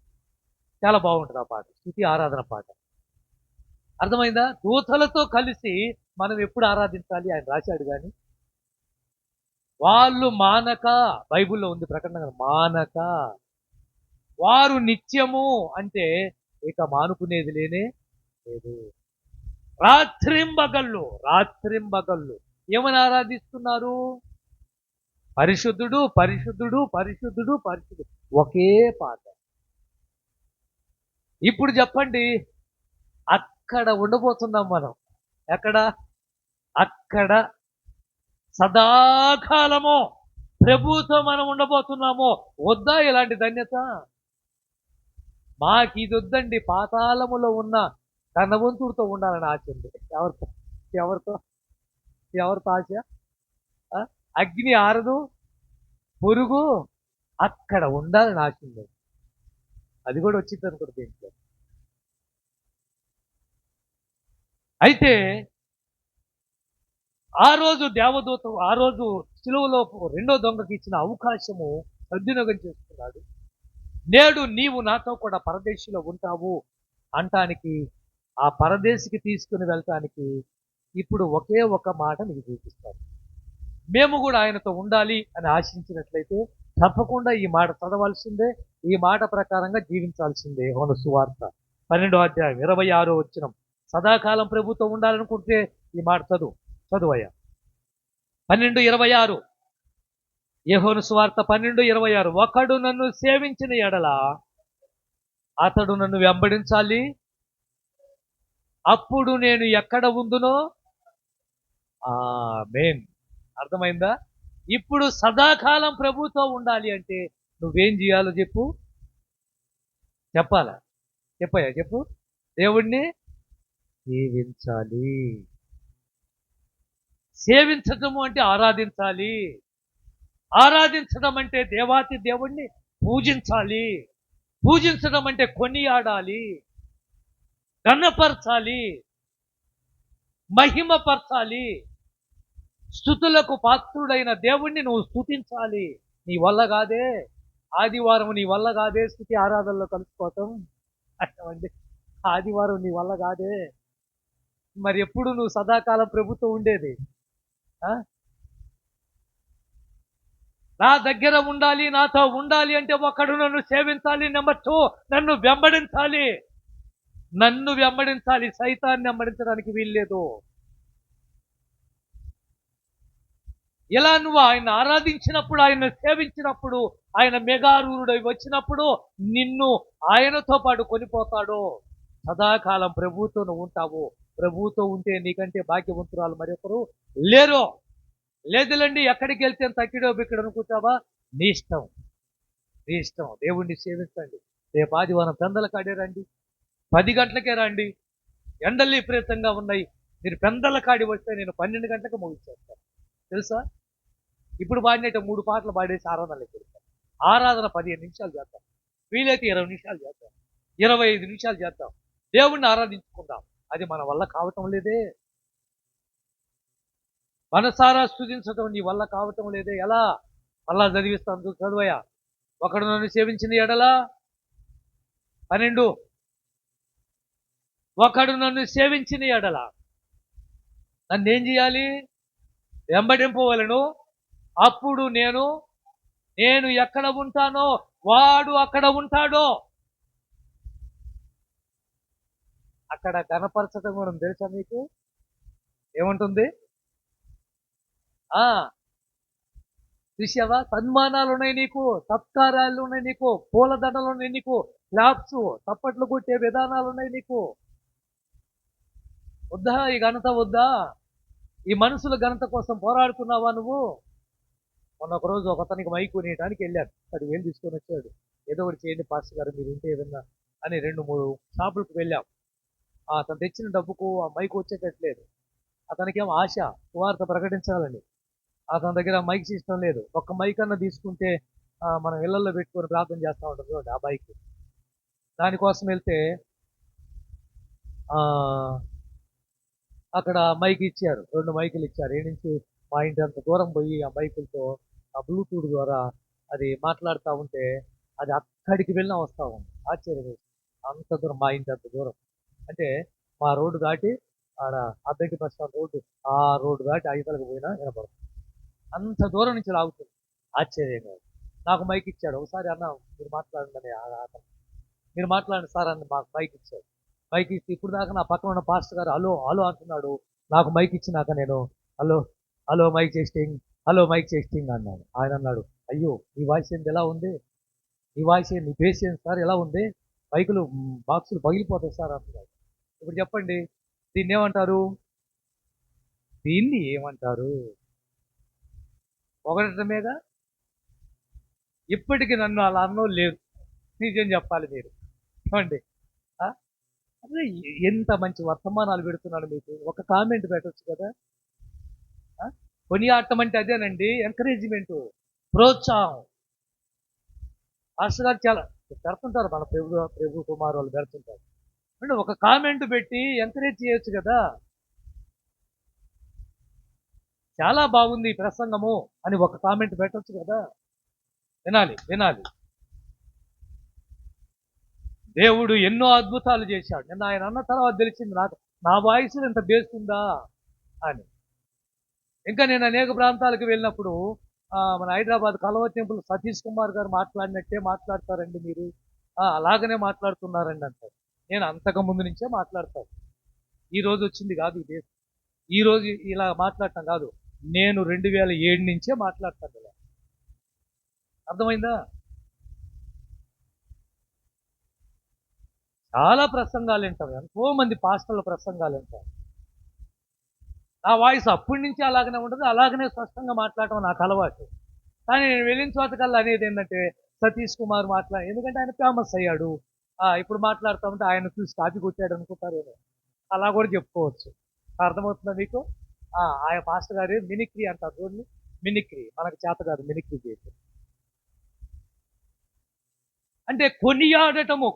చాలా బాగుంటుంది ఆ పాట, స్తుతి ఆరాధన పాట. అర్థమైందా? దూతలతో కలిసి మనం ఎప్పుడు ఆరాధించాలి ఆయన రాశాడు. కానీ వాళ్ళు మానక, బైబిల్లో ఉంది ప్రకటన, మానక వారు నిత్యము అంటే ఇక మానుకునేది లేనే లేదు. రాత్రింబగళ్ళు ఏమని ఆరాధిస్తున్నారు? పరిశుద్ధుడు, పరిశుద్ధుడు, పరిశుద్ధుడు, పరిశుద్ధుడు, ఒకే పాట. ఇప్పుడు చెప్పండి, అక్కడ ఉండబోతున్నాం మనం. ఎక్కడ? అక్కడ సదాకాలము ప్రభుతో మనం ఉండబోతున్నామో వద్దా? ఇలాంటి ధన్యత మాకు ఇది వద్దండి. పాతాళములో ఉన్న ధనవంతుడితో ఉండాలని ఆశ ఉంది. ఎవరితో ఎవరితో ఎవరితో ఆశ? అగ్ని ఆరదు, పురుగు అక్కడ ఉండాలని ఆశ ఉంది. అది కూడా వచ్చింది అనుకోండి దీంట్లో. అయితే ఆ రోజు దేవదూత, ఆ రోజు సిలువలో రెండో దొంగకి ఇచ్చిన అవకాశము సద్వినియోగం చేసుకున్నాడు. నేడు నీవు నాతో కూడా పరదేశిలో ఉంటావు అంటానికి, ఆ పరదేశికి తీసుకుని వెళ్ళటానికి ఇప్పుడు ఒకే ఒక మాట నీకు చూపిస్తాను. మేము కూడా ఆయనతో ఉండాలి అని ఆశించినట్లయితే తప్పకుండా ఈ మాట చదవాల్సిందే, ఈ మాట ప్రకారంగా జీవించాల్సిందే. యోహాను సువార్త 12వ అధ్యాయం 26వ వచనం. సదాకాలం ప్రభుతో ఉండాలనుకుంటే ఈ మాట చదువయ్యా. 12:26. యోహాను సువార్త 12:26. ఒకడు నన్ను సేవించిన ఎడల అతడు నన్ను వెంబడించాలి, అప్పుడు నేను ఎక్కడ ఉందునో. ఆమేన్. అర్థమైందా? ఇప్పుడు సదాకాలం ప్రభుతో ఉండాలి అంటే నువ్వేం చేయాలో చెప్పాలా? చెప్పు. దేవుణ్ణి సేవించాలి. సేవించటము అంటే ఆరాధించాలి. ఆరాధించడం అంటే దేవాతి దేవుణ్ణి పూజించాలి. పూజించడం అంటే కొనియాడాలి, ఘనపరచాలి, మహిమపరచాలి. స్తుతులకు పాత్రుడైన దేవుణ్ణి నువ్వు స్తుతించాలి. నీ వల్ల కాదే, ఆదివారం నీ వల్ల కాదే స్తుతి ఆరాధనలో కలుసుకోవటం. అర్థమండి, ఆదివారం నీ వల్ల కాదే. మరి ఎప్పుడు నువ్వు సదాకాలం ప్రభుత్వం ఉండేది? నా దగ్గర ఉండాలి, నాతో ఉండాలి అంటే ఒకడు నన్ను సేవించాలి. నెంబర్ 2, నన్ను వెంబడించాలి. సైతాన్ని వెంబడించడానికి వీల్లేదు. ఇలా నువ్వు ఆయన ఆరాధించినప్పుడు, ఆయన సేవించినప్పుడు, ఆయన మెగారూరుడై వచ్చినప్పుడు నిన్ను ఆయనతో పాటు కొనిపోతాడు. సదాకాలం ప్రభువుతో నువ్వు ఉంటావు. ప్రభువుతో ఉంటే నీకంటే భాగ్యవంతురాలు మరొకరు లేరు. లేదులేండి, ఎక్కడికి వెళ్తే తక్కిడో బిక్కడ అనుకుంటావా? నీ ఇష్టం. దేవుణ్ణి సేవించండి. రేపు ఆదివారం పెందల కాడే రండి, 10 గంటలకే రండి. ఎండలు విపరీతంగా ఉన్నాయి. మీరు పెందల కాడి వస్తే నేను 12 గంటలకు ముగించేస్తాను. తెలుసా? ఇప్పుడు పాడినట్టు 3 పాటలు పాడేసి ఆరాధనలోకి వెళ్తాం. ఆరాధన 15 నిమిషాలు చేద్దాం, వీలైతే 20 నిమిషాలు చేద్దాం, 25 నిమిషాలు చేద్దాం, దేవుణ్ణి ఆరాధించుకుందాం. అది మన వల్ల కావటం లేదే. మనసారా స్తుతించడం నీ వల్ల కావటం లేదే. ఎలా? మళ్ళా చదివిస్తాను, చదువయ్యా. ఒకడు నన్ను సేవించిన ఎడల 12, ఒకడు నన్ను సేవించిన ఎడల నన్ను ఏం చేయాలి? వెంబడింపవలను. అప్పుడు నేను ఎక్కడ ఉంటానో వాడు అక్కడ ఉంటాడో. అక్కడ కనపరచడం కూడా తెలుసా మీకు? ఏముంటుంది? చూసావా? సన్మానాలు ఉన్నాయి నీకు, సత్కారాలు ఉన్నాయి నీకు, పూలదండలు ఉన్నాయి నీకు, క్లాప్స్ తప్పట్లు కొట్టే విధానాలు ఉన్నాయి నీకు. వద్దా ఈ ఘనత? వద్దా ఈ మనుషుల ఘనత కోసం పోరాడుతున్నావా నువ్వు? మొన్న ఒకరోజు ఒకతనికి మైక్ కొనేయడానికి వెళ్ళాను. 10,000 తీసుకొని వచ్చాడు. ఏదో ఒకటి చేయండి పాస్టర్ గారు, మీరు ఉంటే ఏదన్నా అని 2-3 షాపులకు వెళ్ళాం. అతను తెచ్చిన డబ్బుకు ఆ మైక్ వచ్చేటట్లేదు. అతనికేమో ఆశ సువార్త ప్రకటించాలని. అతని దగ్గర మైక్ సిస్టమ్ లేదు. ఒక్క మైక్ అన్న తీసుకుంటే మనం ఇళ్లలో పెట్టుకొని ప్రార్థన చేస్తూ ఉంటుంది చూడండి, ఆ మైక్. దానికోసం వెళ్తే అక్కడ మైక్ ఇచ్చారు, 2 మైకులు ఇచ్చారు. ఏ నుంచి మా ఇంటి అంత దూరం పోయి ఆ మైకులతో ఆ బ్లూటూత్ ద్వారా అది మాట్లాడుతూ ఉంటే అది అక్కడికి వెళ్ళినా వస్తూ ఉంది. ఆశ్చర్యం. అంత దూరం, మా ఇంటి అంత దూరం అంటే మా రోడ్డు దాటి ఆడ అద్దెకి బస్ స్టాండ్ రోడ్డు, ఆ రోడ్డు దాటి ఐదులకు పోయినా వినపడుతుంది. అంత దూరం నుంచి లాగుతుంది. ఆశ్చర్యంగా నాకు మైక్ ఇచ్చాడు. ఒకసారి అన్న మీరు మాట్లాడండి, అతను మీరు మాట్లాడండి సార్ అని మాకు మైక్ ఇచ్చాడు. మైక్ ఇచ్చి ఇప్పుడు దాకా నా పక్కన ఉన్న పాస్టర్ గారు హలో హలో అంటున్నాడు. నాకు మైక్ ఇచ్చినాక నేను hello hello mic testing, hello mic testing అన్నాను. ఆయన అన్నాడు, అయ్యో నీ వాయిస్ ఏంది ఎలా ఉంది, నీ వాయిస్ నీ బేస్ ఏంది సార్ ఎలా ఉంది, మైకులు బాక్సులు పగిలిపోతాయి సార్ అంటున్నాడు. ఇప్పుడు చెప్పండి, దీన్ని ఏమంటారు? దీన్ని ఏమంటారు? పొగడటమేగా. ఇప్పటికీ నన్ను అలా అన్నో లేదు. నిజం చెప్పాలి మీరు ఏమండి. అదే ఎంత మంచి వర్తమానాలు పెడుతున్నాడు మీకు. ఒక కామెంట్ పెట్టచ్చు కదా. కొనియాడటం అంటే అదేనండి, ఎంకరేజ్మెంట్, ప్రోత్సాహం. పాస్టర్ గారు చాలా పెడుతుంటారు, మన ప్రభు కుమార్ వాళ్ళు పెడుతుంటారు. అంటే ఒక కామెంట్ పెట్టి ఎంకరేజ్ చేయొచ్చు కదా. చాలా బాగుంది ఈ ప్రసంగము అని ఒక కామెంట్ పెట్టొచ్చు కదా. వినాలి వినాలి. దేవుడు ఎన్నో అద్భుతాలు చేశాడు. నిన్న ఆయన అన్న తర్వాత తెలిసింది నాకు, నా వాయిస్ ఇంత బేస్తుందా అని. ఇంకా నేను అనేక ప్రాంతాలకు వెళ్ళినప్పుడు మన హైదరాబాద్ కలవ టెంపుల్ సతీష్ కుమార్ గారు మాట్లాడినట్టే మాట్లాడతారండి మీరు, అలాగనే మాట్లాడుతున్నారండి అంటారు. నేను అంతకు ముందు నుంచే మాట్లాడతాను. ఈ రోజు వచ్చింది కాదు ఇది, ఈ రోజు ఇలా మాట్లాడటం కాదు. నేను 2007 నుంచే మాట్లాడతాను ఇలా. అర్థమైందా? చాలా ప్రసంగాలు వింటాం, ఎంతో మంది పాస్టర్ల ప్రసంగాలు వింటాం. నా వాయిస్ అప్పటి నుంచి అలాగనే ఉంటుంది, అలాగనే స్పష్టంగా మాట్లాడటం నాకు అలవాటు. కానీ నేను వెళ్ళిన చోటకల్లా అనేది ఏంటంటే సతీష్ కుమార్ ఎందుకంటే ఆయన ఫేమస్ అయ్యాడు. ఇప్పుడు మాట్లాడుతూ ఉంటే ఆయన చూసి కాపీ కొట్టాడు అనుకుంటారేమో, అలా కూడా చెప్పుకోవచ్చు. అర్థమవుతుందా మీకు? ఆయన పాస్టర్ గారు మినిక్రీ అంటారు చూడండి, మినిక్రీ. మనకు చేత కాదు మినిక్రీ చేసి. అంటే కొనియాడటము.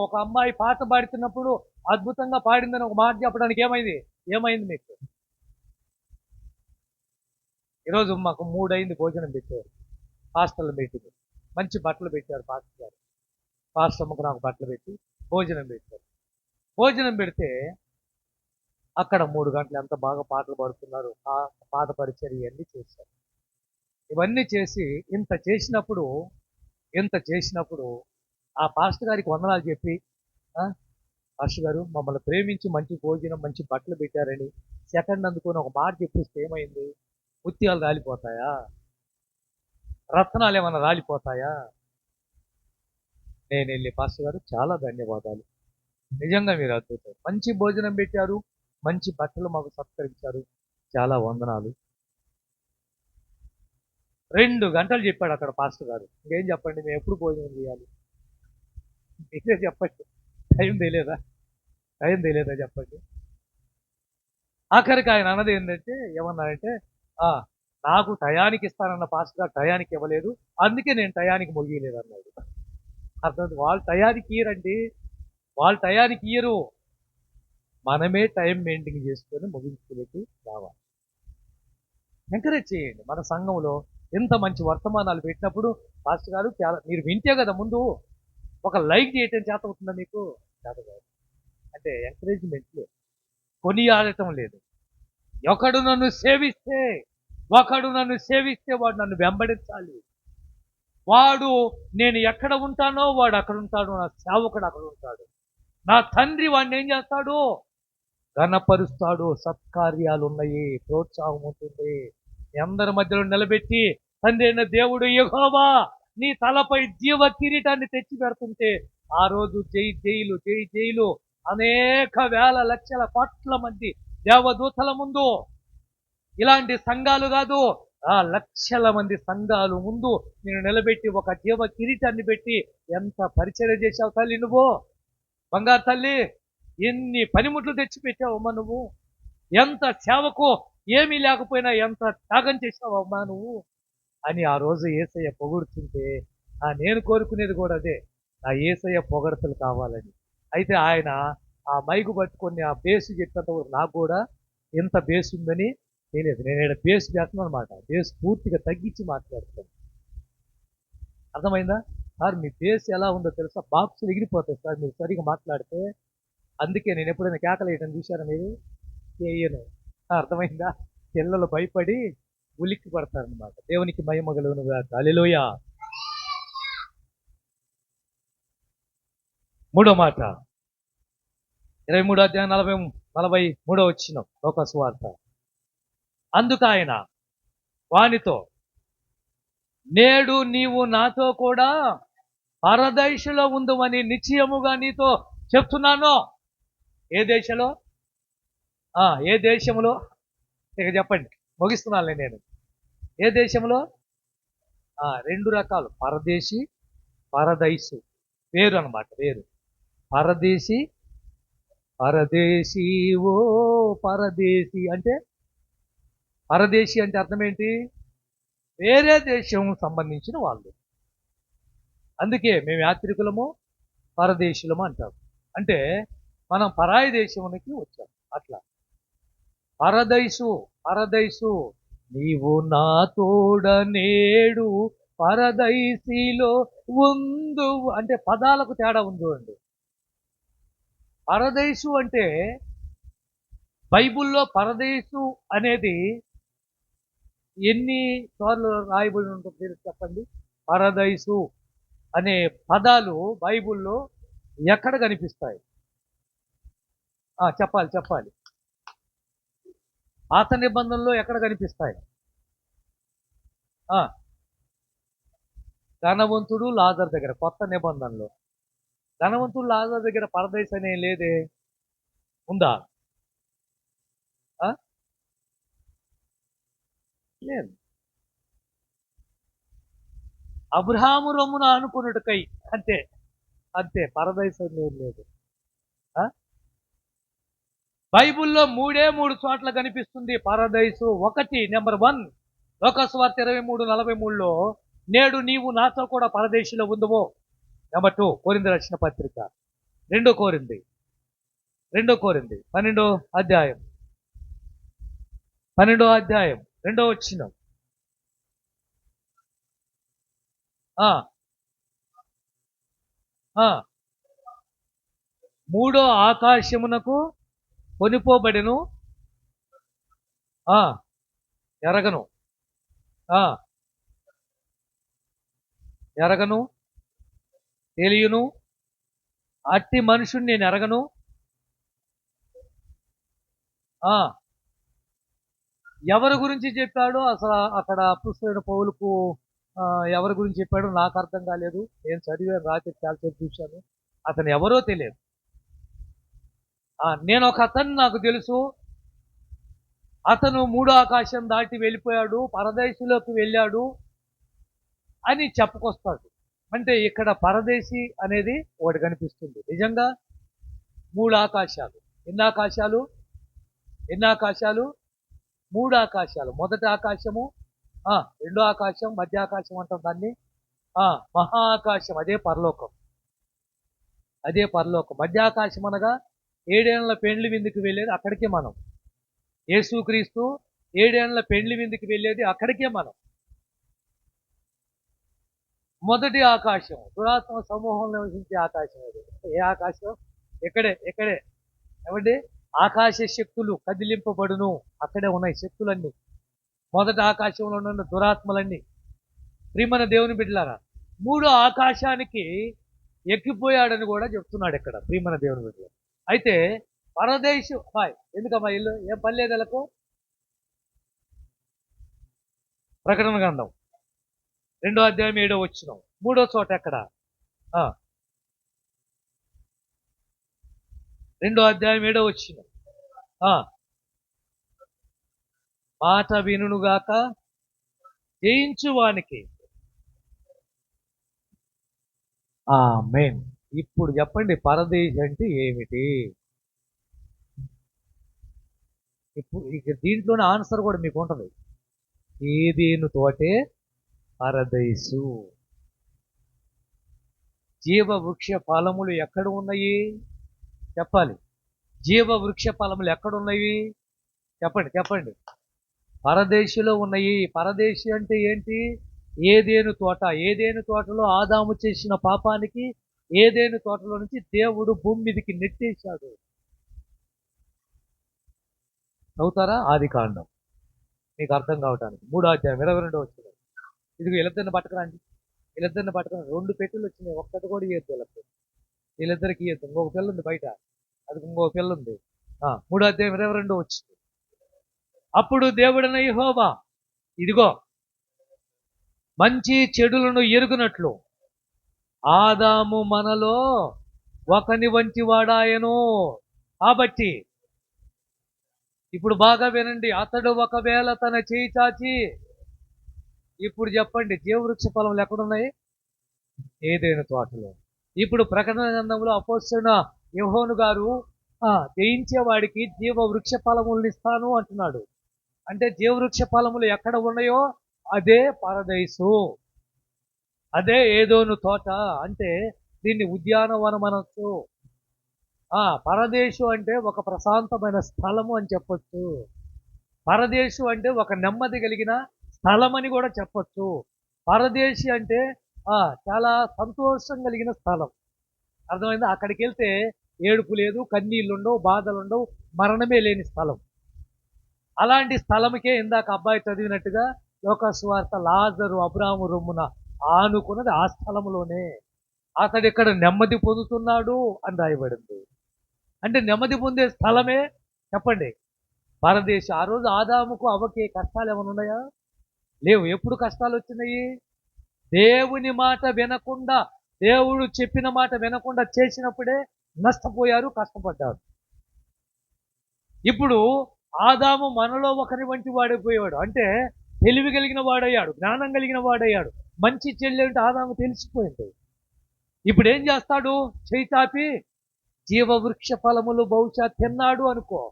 ఒక అమ్మాయి పాట పాడుతున్నప్పుడు అద్భుతంగా పాడిందని ఒక మాట చెప్పడానికి ఏమైంది మీకు? ఈరోజు మాకు 3 అయింది భోజనం పెట్టారు, హాస్టల్ మీటింగ్. మంచి బట్టలు పెట్టారు పాస్టర్ గారు. పాస్టర్ అమ్మకు నాకు బట్టలు పెట్టి భోజనం పెట్టారు. భోజనం పెడితే అక్కడ 3 గంటలు ఎంత బాగా పాటలు పాడుతున్నారు, పాత పరిచయం ఇవన్నీ చేశారు. ఇవన్నీ చేసి ఇంత చేసినప్పుడు ఆ పాస్టర్ గారికి వందనాలు చెప్పి, పాస్టర్ గారు మమ్మల్ని ప్రేమించి మంచి భోజనం మంచి బట్టలు పెట్టారని సెకండ్ అందుకొని ఒక మాట చెప్పిస్తే ఏమైంది? ముత్యాలు రాలిపోతాయా? రత్నాలు ఏమన్నా రాలిపోతాయా? నేను వెళ్ళి పాస్టర్ గారు చాలా ధన్యవాదాలు, నిజంగా మీరు అద్భుతం, మంచి భోజనం పెట్టారు, మంచి బట్టలు మాకు సత్కరించారు, చాలా వందనాలు. 2 గంటలు చెప్పాడు అక్కడ పాస్టర్ గారు. ఇంకేం చెప్పండి, మేము ఎప్పుడు భోజనం చేయాలి? మీరే చెప్పండి. టైం తెలియదా చెప్పండి. ఆఖరికి ఆయన అన్నది ఏంటంటే ఏమన్నారంటే నాకు టయానికి ఇస్తానన్న పాస్టర్ గారు టయానికి ఇవ్వలేదు, అందుకే నేను టయానికి ముగియలేదు అన్నాడు. అర్థం, వాళ్ళు టయానికి ఇయ్యరండి, వాళ్ళు టయానికి ఇయ్యరు, మనమే టైం మెయింటైన్ చేసుకొని ముగించుకునేకి రావాలి. ఎంకరేజ్ చేయండి. మన సంఘంలో ఎంత మంచి వర్తమానాలు పెట్టినప్పుడు పాస్టర్ గారు చాలా మీరు వింటే కదా ముందు ఒక లైక్ చేయటం చేత అవుతుందా మీకు? చేత కాదు. అంటే ఎంకరేజ్మెంట్ లేదు, కొనియాడటం లేదు. ఒకడు నన్ను సేవిస్తే వాడు నన్ను వెంబడించాలి. వాడు నేను ఎక్కడ ఉంటానో వాడు అక్కడ ఉంటాడు, నా సేవకుడు అక్కడ ఉంటాడు. నా తండ్రి వాడిని ఏం చేస్తాడు? ఘనపరుస్తాడు. సత్కార్యాలు ఉన్నాయి, ప్రోత్సాహం ఉంటుంది. మీ అందరి మధ్యలో నిలబెట్టి తండ్రి అయిన దేవుడు యెహోవా నీ తలపై జీవ కిరీటాన్ని తెచ్చి పెడుతుంటే ఆ రోజు జై జైలు జై జైలు అనేక వేల లక్షల కోట్ల మంది దేవదూతల ముందు, ఇలాంటి సంఘాలు కాదు, ఆ లక్షల మంది సంఘాలు ముందు నేను నిలబెట్టి ఒక జీవ కిరీటాన్ని పెట్టి ఎంత పరిచర్య చేశావు తల్లి నువ్వు, బంగారు తల్లి, ఎన్ని పనిముట్లు తెచ్చిపెట్టావమ్మా నువ్వు, ఎంత సేవకు ఏమీ లేకపోయినా ఎంత త్యాగం చేశావమ్మా నువ్వు అని ఆ రోజు యేసయ్య పొగుడుతుంటే నేను కోరుకునేది కూడా అదే, నా యేసయ్య పొగడతలు కావాలని. అయితే ఆయన ఆ మైకు పట్టుకొని ఆ బేసు చెప్పేంత నాకు కూడా ఎంత బేస్ ఉందని తెలియదు. నేను ఇక్కడ బేస్ చేస్తున్నాను అనమాట, బేస్ పూర్తిగా తగ్గించి మాట్లాడుతాను. అర్థమైందా సార్? మీ బేస్ ఎలా ఉందో తెలుసా? బాక్సులు ఎగిరిపోతాయి సార్ మీరు సరిగా మాట్లాడితే. అందుకే నేను ఎప్పుడైనా కేకలేయటం చూశారా మీరు? చేయను. అర్థమైందా? పిల్లలు భయపడి ఉలిక్కి పడతారనమాట. దేవునికి మహిమ కలుగును గాక. హల్లెలూయా. మూడో మాట 23 అధ్యాయం 43 వచనం లోకా సువార్త. అందుకు ఆయన వానితో, నేడు నీవు నాతో కూడా పరదైసులో ఉందువని నిశ్చయముగా నీతో చెప్తున్నాను. ఏ దేశంలో? ఏ దేశంలో? ఇక చెప్పండి, ముగిస్తున్నానులే నేను. ఏ దేశంలో? రెండు రకాలు, పరదేశి, పరదైసు. వేరు అనమాట, వేరు. పరదేశి, పరదేశి, ఓ పరదేశి అంటే, పరదేశి అంటే అర్థం ఏంటి? వేరే దేశం సంబంధించిన వాళ్ళు. అందుకే మేము యాత్రికులము, పరదేశులము అంటాం. అంటే మనం పరాయి దేశానికి వచ్చాం. అట్లా పరదైసు, పరదైసు, నీవు నా తోడ నేడు పరదైసిలో ఉందు అంటే పదాలకు తేడా ఉంది అండి. పరదైసు అంటే బైబుల్లో పరదేశు అనేది ఎన్ని సార్లు రాయబడి ఉంటుందో మీరు చెప్పండి. పరదైసు అనే పదాలు బైబుల్లో ఎక్కడ కనిపిస్తాయి? చెప్పాలి. పాత నిబంధనలో ఎక్కడ కనిపిస్తాయి? ధనవంతుడు లాజర్ దగ్గర. కొత్త నిబంధనలో ధనవంతుడు లాజర్ దగ్గర పరదేశ్ అనే లేదే, ఉందా? లేదు. అబ్రహాము రొమ్మున అనుకున్నట్టుకై అంతే, అంతే. పరదేశం లేదు. బైబుల్లో 3 చోట్ల కనిపిస్తుంది పరదైసు. ఒకటి, నెంబర్ 1 లోకా సువార్త 23:43లో నేడు నీవు నాతో కూడా పరదేశిలో ఉందవో. నెంబర్ 2 కొరింథీ రాసిన పత్రిక 2 కొరింథీ 12వ అధ్యాయం 2వ వచనం. మూడో ఆకాశమునకు కొనిపోబడెను, ఎరగను తెలియను, అట్టి మనుషుని నేను ఎరగను. ఎవరి గురించి చెప్పాడో అసలు అక్కడ అపొస్తలుడైన పౌలుకు ఎవరి గురించి చెప్పాడో నాకు అర్థం కాలేదు. నేను చదివాను, రాత్రి చాలాసేపు చూశాను, అతను ఎవరో తెలియదు. నేను ఒక అతను నాకు తెలుసు, అతను 3వ ఆకాశం దాటి వెళ్ళిపోయాడు, పరదేశిలోకి వెళ్ళాడు అని చెప్పుకొస్తాడు. అంటే ఇక్కడ పరదేశి అనేది ఒకటి కనిపిస్తుంది. నిజంగా 3 ఆకాశాలు. ఎన్ని ఆకాశాలు? 3 ఆకాశాలు. మొదటి ఆకాశము రెండో ఆకాశం, మధ్య ఆకాశం అంటాం దాన్ని. మహా ఆకాశం, అదే పరలోకం. అదే పరలోకం. మధ్య ఆకాశం అనగా ఏడేళ్ల పెండ్లి విందుకు వెళ్ళేది అక్కడికే మనం. యేసుక్రీస్తు ఏడేళ్ల పెండ్లి విందుకు వెళ్ళేది అక్కడికే మనం. మొదటి ఆకాశం దురాత్మ సమూహంలో నివసించే ఆకాశం. అది ఏ ఆకాశం? ఎక్కడే ఏమండి? ఆకాశ శక్తులు కదిలింపబడును, అక్కడే ఉన్నాయి శక్తులన్నీ. మొదటి ఆకాశంలో ఉన్న దురాత్మలన్నీ. ప్రియమైన దేవుని బిడ్డలారా, మూడో ఆకాశానికి ఎక్కిపోయాడని కూడా చెప్తున్నాడు ఇక్కడ ప్రియమైన దేవుని బిడ్డలు. అయితే పరదేశం ఎందుకమ్మా ఇల్లు ఏం పని లేదు వీళ్ళకు? ప్రకటన గ్రంథం 2వ అధ్యాయం 7వ వచనం. మూడో చోట ఎక్కడ? 2వ అధ్యాయం 7వ వచనం. మాట వినుగాక జయించువానికి. ఆమేన్. ఇప్పుడు చెప్పండి, పరదేశి అంటే ఏమిటి? ఇప్పుడు ఇక దీంట్లోనే ఆన్సర్ కూడా మీకు ఉంటుంది. ఏదేను తోటే పరదేశు. జీవవృక్ష ఫలములు ఎక్కడ ఉన్నాయి చెప్పాలి. జీవవృక్ష ఫలములు ఎక్కడున్నాయి చెప్పండి. పరదేశిలో ఉన్నాయి. పరదేశి అంటే ఏంటి? ఏదేను తోట. ఏదేను తోటలో ఆదాము చేసిన పాపానికి ఏదేను తోటలో నుంచి దేవుడు భూమి మీదకి నెట్టేశాడు. చదువుతారా? ఆదికాండం, మీకు అర్థం కావటానికి. 3వ అధ్యాయం 22వ వచనం. ఇదిగో వీళ్ళిద్దరిని పట్టుకురండి. వీళ్ళిద్దరిని పట్టుకుని 2 పెట్టెలు వచ్చినాయి, ఒక్కటి కూడా ఇయ్యద్దు వీళ్ళకి. వీళ్ళిద్దరికి ఇయ్యద్దు. ఇంకొక పిల్ల ఉంది బయట, అది ఇంకొక పిల్ల ఉంది. 3వ అధ్యాయం 22వ వచనం. అప్పుడు దేవుడైన యెహోవా, ఇదిగో మంచి చెడులను ఎరుగునట్లు ఆదాము మనలో ఒకని వంటి వాడాయను. కాబట్టి ఇప్పుడు బాగా వినండి. అతడు ఒకవేళ తన చేయి చాచి, ఇప్పుడు చెప్పండి, జీవవృక్ష ఫలములు ఎక్కడున్నాయి? ఏదైనా తోటలో. ఇప్పుడు ప్రకటన గ్రంథంలో అపోస్తలుడైన యోహాను గారు జయించేవాడికి జీవవృక్ష ఫలములను ఇస్తాను అంటున్నాడు. అంటే జీవవృక్ష ఫలములు ఎక్కడ ఉన్నాయో అదే పరదేశు, అదే ఏదోను తోట. అంటే దీన్ని ఉద్యానవనం అనొచ్చు. పరదేశు అంటే ఒక ప్రశాంతమైన స్థలము అని చెప్పొచ్చు. పరదేశు అంటే ఒక నెమ్మది కలిగిన స్థలం అని కూడా చెప్పొచ్చు. పరదేశి అంటే చాలా సంతోషం కలిగిన స్థలం. అర్థమైందా? అక్కడికి వెళ్తే ఏడుపు లేదు, కన్నీళ్ళు ఉండవు, బాధలు ఉండవు, మరణమే లేని స్థలం. అలాంటి స్థలంకే ఇందాక అబ్బాయి చదివినట్టుగా లోకసువార్త లాజరు అబ్రాహాము రొమ్మున ఆనుకున్నది ఆ స్థలంలోనే. అతడు ఇక్కడ నెమ్మది పొందుతున్నాడు అని రాయబడింది. అంటే నెమ్మది పొందే స్థలమే చెప్పండి పరదేశి. ఆ రోజు ఆదాముకు అవ్వకి కష్టాలు ఏమైనా ఉన్నాయా? లేవు. ఎప్పుడు కష్టాలు వచ్చినాయి? దేవుని మాట వినకుండా, దేవుడు చెప్పిన మాట వినకుండా చేసినప్పుడే నష్టపోయారు, కష్టపడ్డారు. ఇప్పుడు ఆదాము మనలో ఒకరి వంటి వాడైపోయాడు. అంటే తెలివి కలిగిన వాడయ్యాడు, జ్ఞానం కలిగిన వాడయ్యాడు. మంచి చెల్లి అంటే ఆదాము తెలిసిపోయింది. ఇప్పుడు ఏం చేస్తాడు? చేయి చాపి జీవవృక్ష ఫలములు బహుశా తిన్నాడు అనుకో.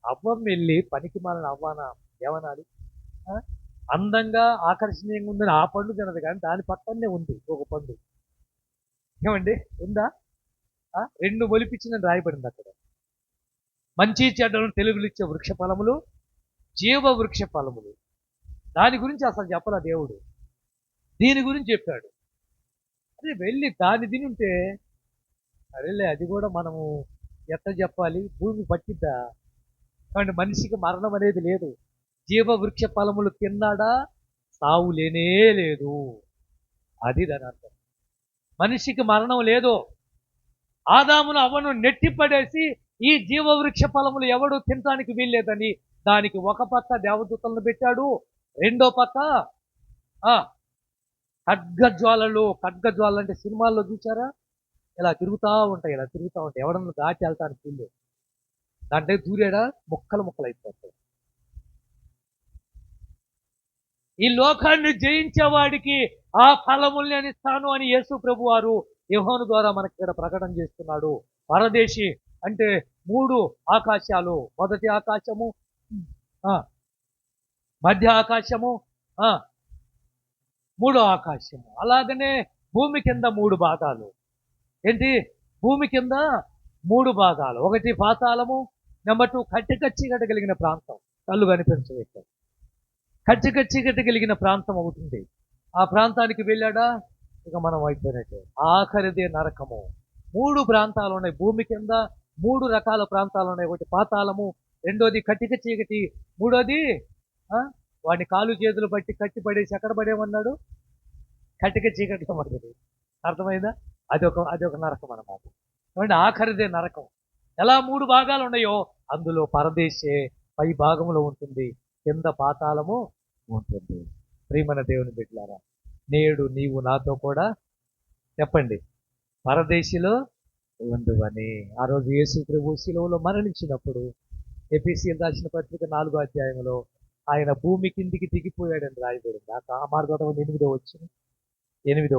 అవ్వం వెళ్ళి పనికి మాలిన అవ్వానా ఏమనాలి? అందంగా ఆకర్షణీయంగా ఉందని ఆ పండు తినదు, కానీ దాని పక్కనే ఉంది ఒక పండు. ఏమండి ఉందా? 2 మొలిపించిందని రాయబడింది అక్కడ. మంచి చెడ్డలను తెలుగులిచ్చే వృక్ష ఫలములు, జీవ వృక్ష ఫలములు. దాని గురించి అసలు చెప్పరా దేవుడు? దీని గురించి చెప్పాడు. అదే వెళ్ళి దాన్ని తిని ఉంటే అరేలే, అది కూడా మనము ఎట్లా చెప్పాలి? భూమి పట్టిద్దా? కాబట్టి మనిషికి మరణం అనేది లేదు. జీవ వృక్ష ఫలములు తిన్నాడా సావు లేనే లేదు. అది దాని అర్థం. మనిషికి మరణం లేదు. ఆదామును అవ్వను నెట్టిపడేసి ఈ జీవవృక్ష ఫలములు ఎవడు తినడానికి వీల్లేదని దానికి ఒక పక్క దేవదూతలను పెట్టాడు, రెండో పక్క ఖడ్గజ్వాలలు. ఖడ్గజ్వాలలు అంటే సినిమాల్లో చూసారా? ఇలా తిరుగుతూ ఉంటాయి. ఎవడన్నా దాటి వెళ్తానికి వీల్లేదు. దాంట్లో దూరేడా ముక్కలు అయిపోతాయి. ఈ లోకాన్ని జయించేవాడికి ఆ ఫలముల్ని నేను ఇస్తాను అని యేసు ప్రభు వారు యోహాను ద్వారా మనకి ఇక్కడ ప్రకటన చేస్తున్నాడు. పరదేశి అంటే 3 ఆకాశాలు. మొదటి ఆకాశము ఆ, మధ్య ఆకాశము, ఆ, మూడో ఆకాశము. అలాగనే భూమి కింద మూడు భాగాలు. ఏంటి? భూమి కింద మూడు భాగాలు. ఒకటి పాతాళము, నెంబర్ 2 కట్టిక చీకటి కలిగిన ప్రాంతం, కళ్ళు కనిపించవచ్చు. కట్టిక చీకటి కలిగిన ప్రాంతం అవుతుంది. ఆ ప్రాంతానికి వెళ్ళాడా ఇక మనం అయిపోయినట్టే. ఆఖరిదే నరకము. మూడు ప్రాంతాలు ఉన్నాయి భూమి కింద. మూడు రకాల ప్రాంతాలు ఉన్నాయి. ఒకటి పాతాళము, రెండోది కట్టిక చీకటి, మూడోది ఆ, వాడిని కాలు చేతులు బట్టి కట్టి పడేసి ఎక్కడ పడేమన్నాడు? కట్టిక చీకటిలో పడేది. అర్థమైందా? అదొక నరకం అన్నమాట. కాబట్టి ఆఖరిదే నరకం. ఎలా మూడు భాగాలు ఉన్నాయో అందులో పరదేశే పై భాగంలో ఉంటుంది, కింద పాతాళము ఉంటుంది. ప్రియమైన దేవుని బిడ్డలారా, నేడు నీవు నాతో కూడా చెప్పండి పరదేశిలో ఉండువని. ఆ రోజు యేసు ప్రభు శిలువలో మరణించినప్పుడు ఎఫెసీయులకు రాసిన పత్రిక 4వ అధ్యాయంలో ఆయన భూమి కిందికి దిగిపోయాడని రాయబడింది. ఆ మాట 8వ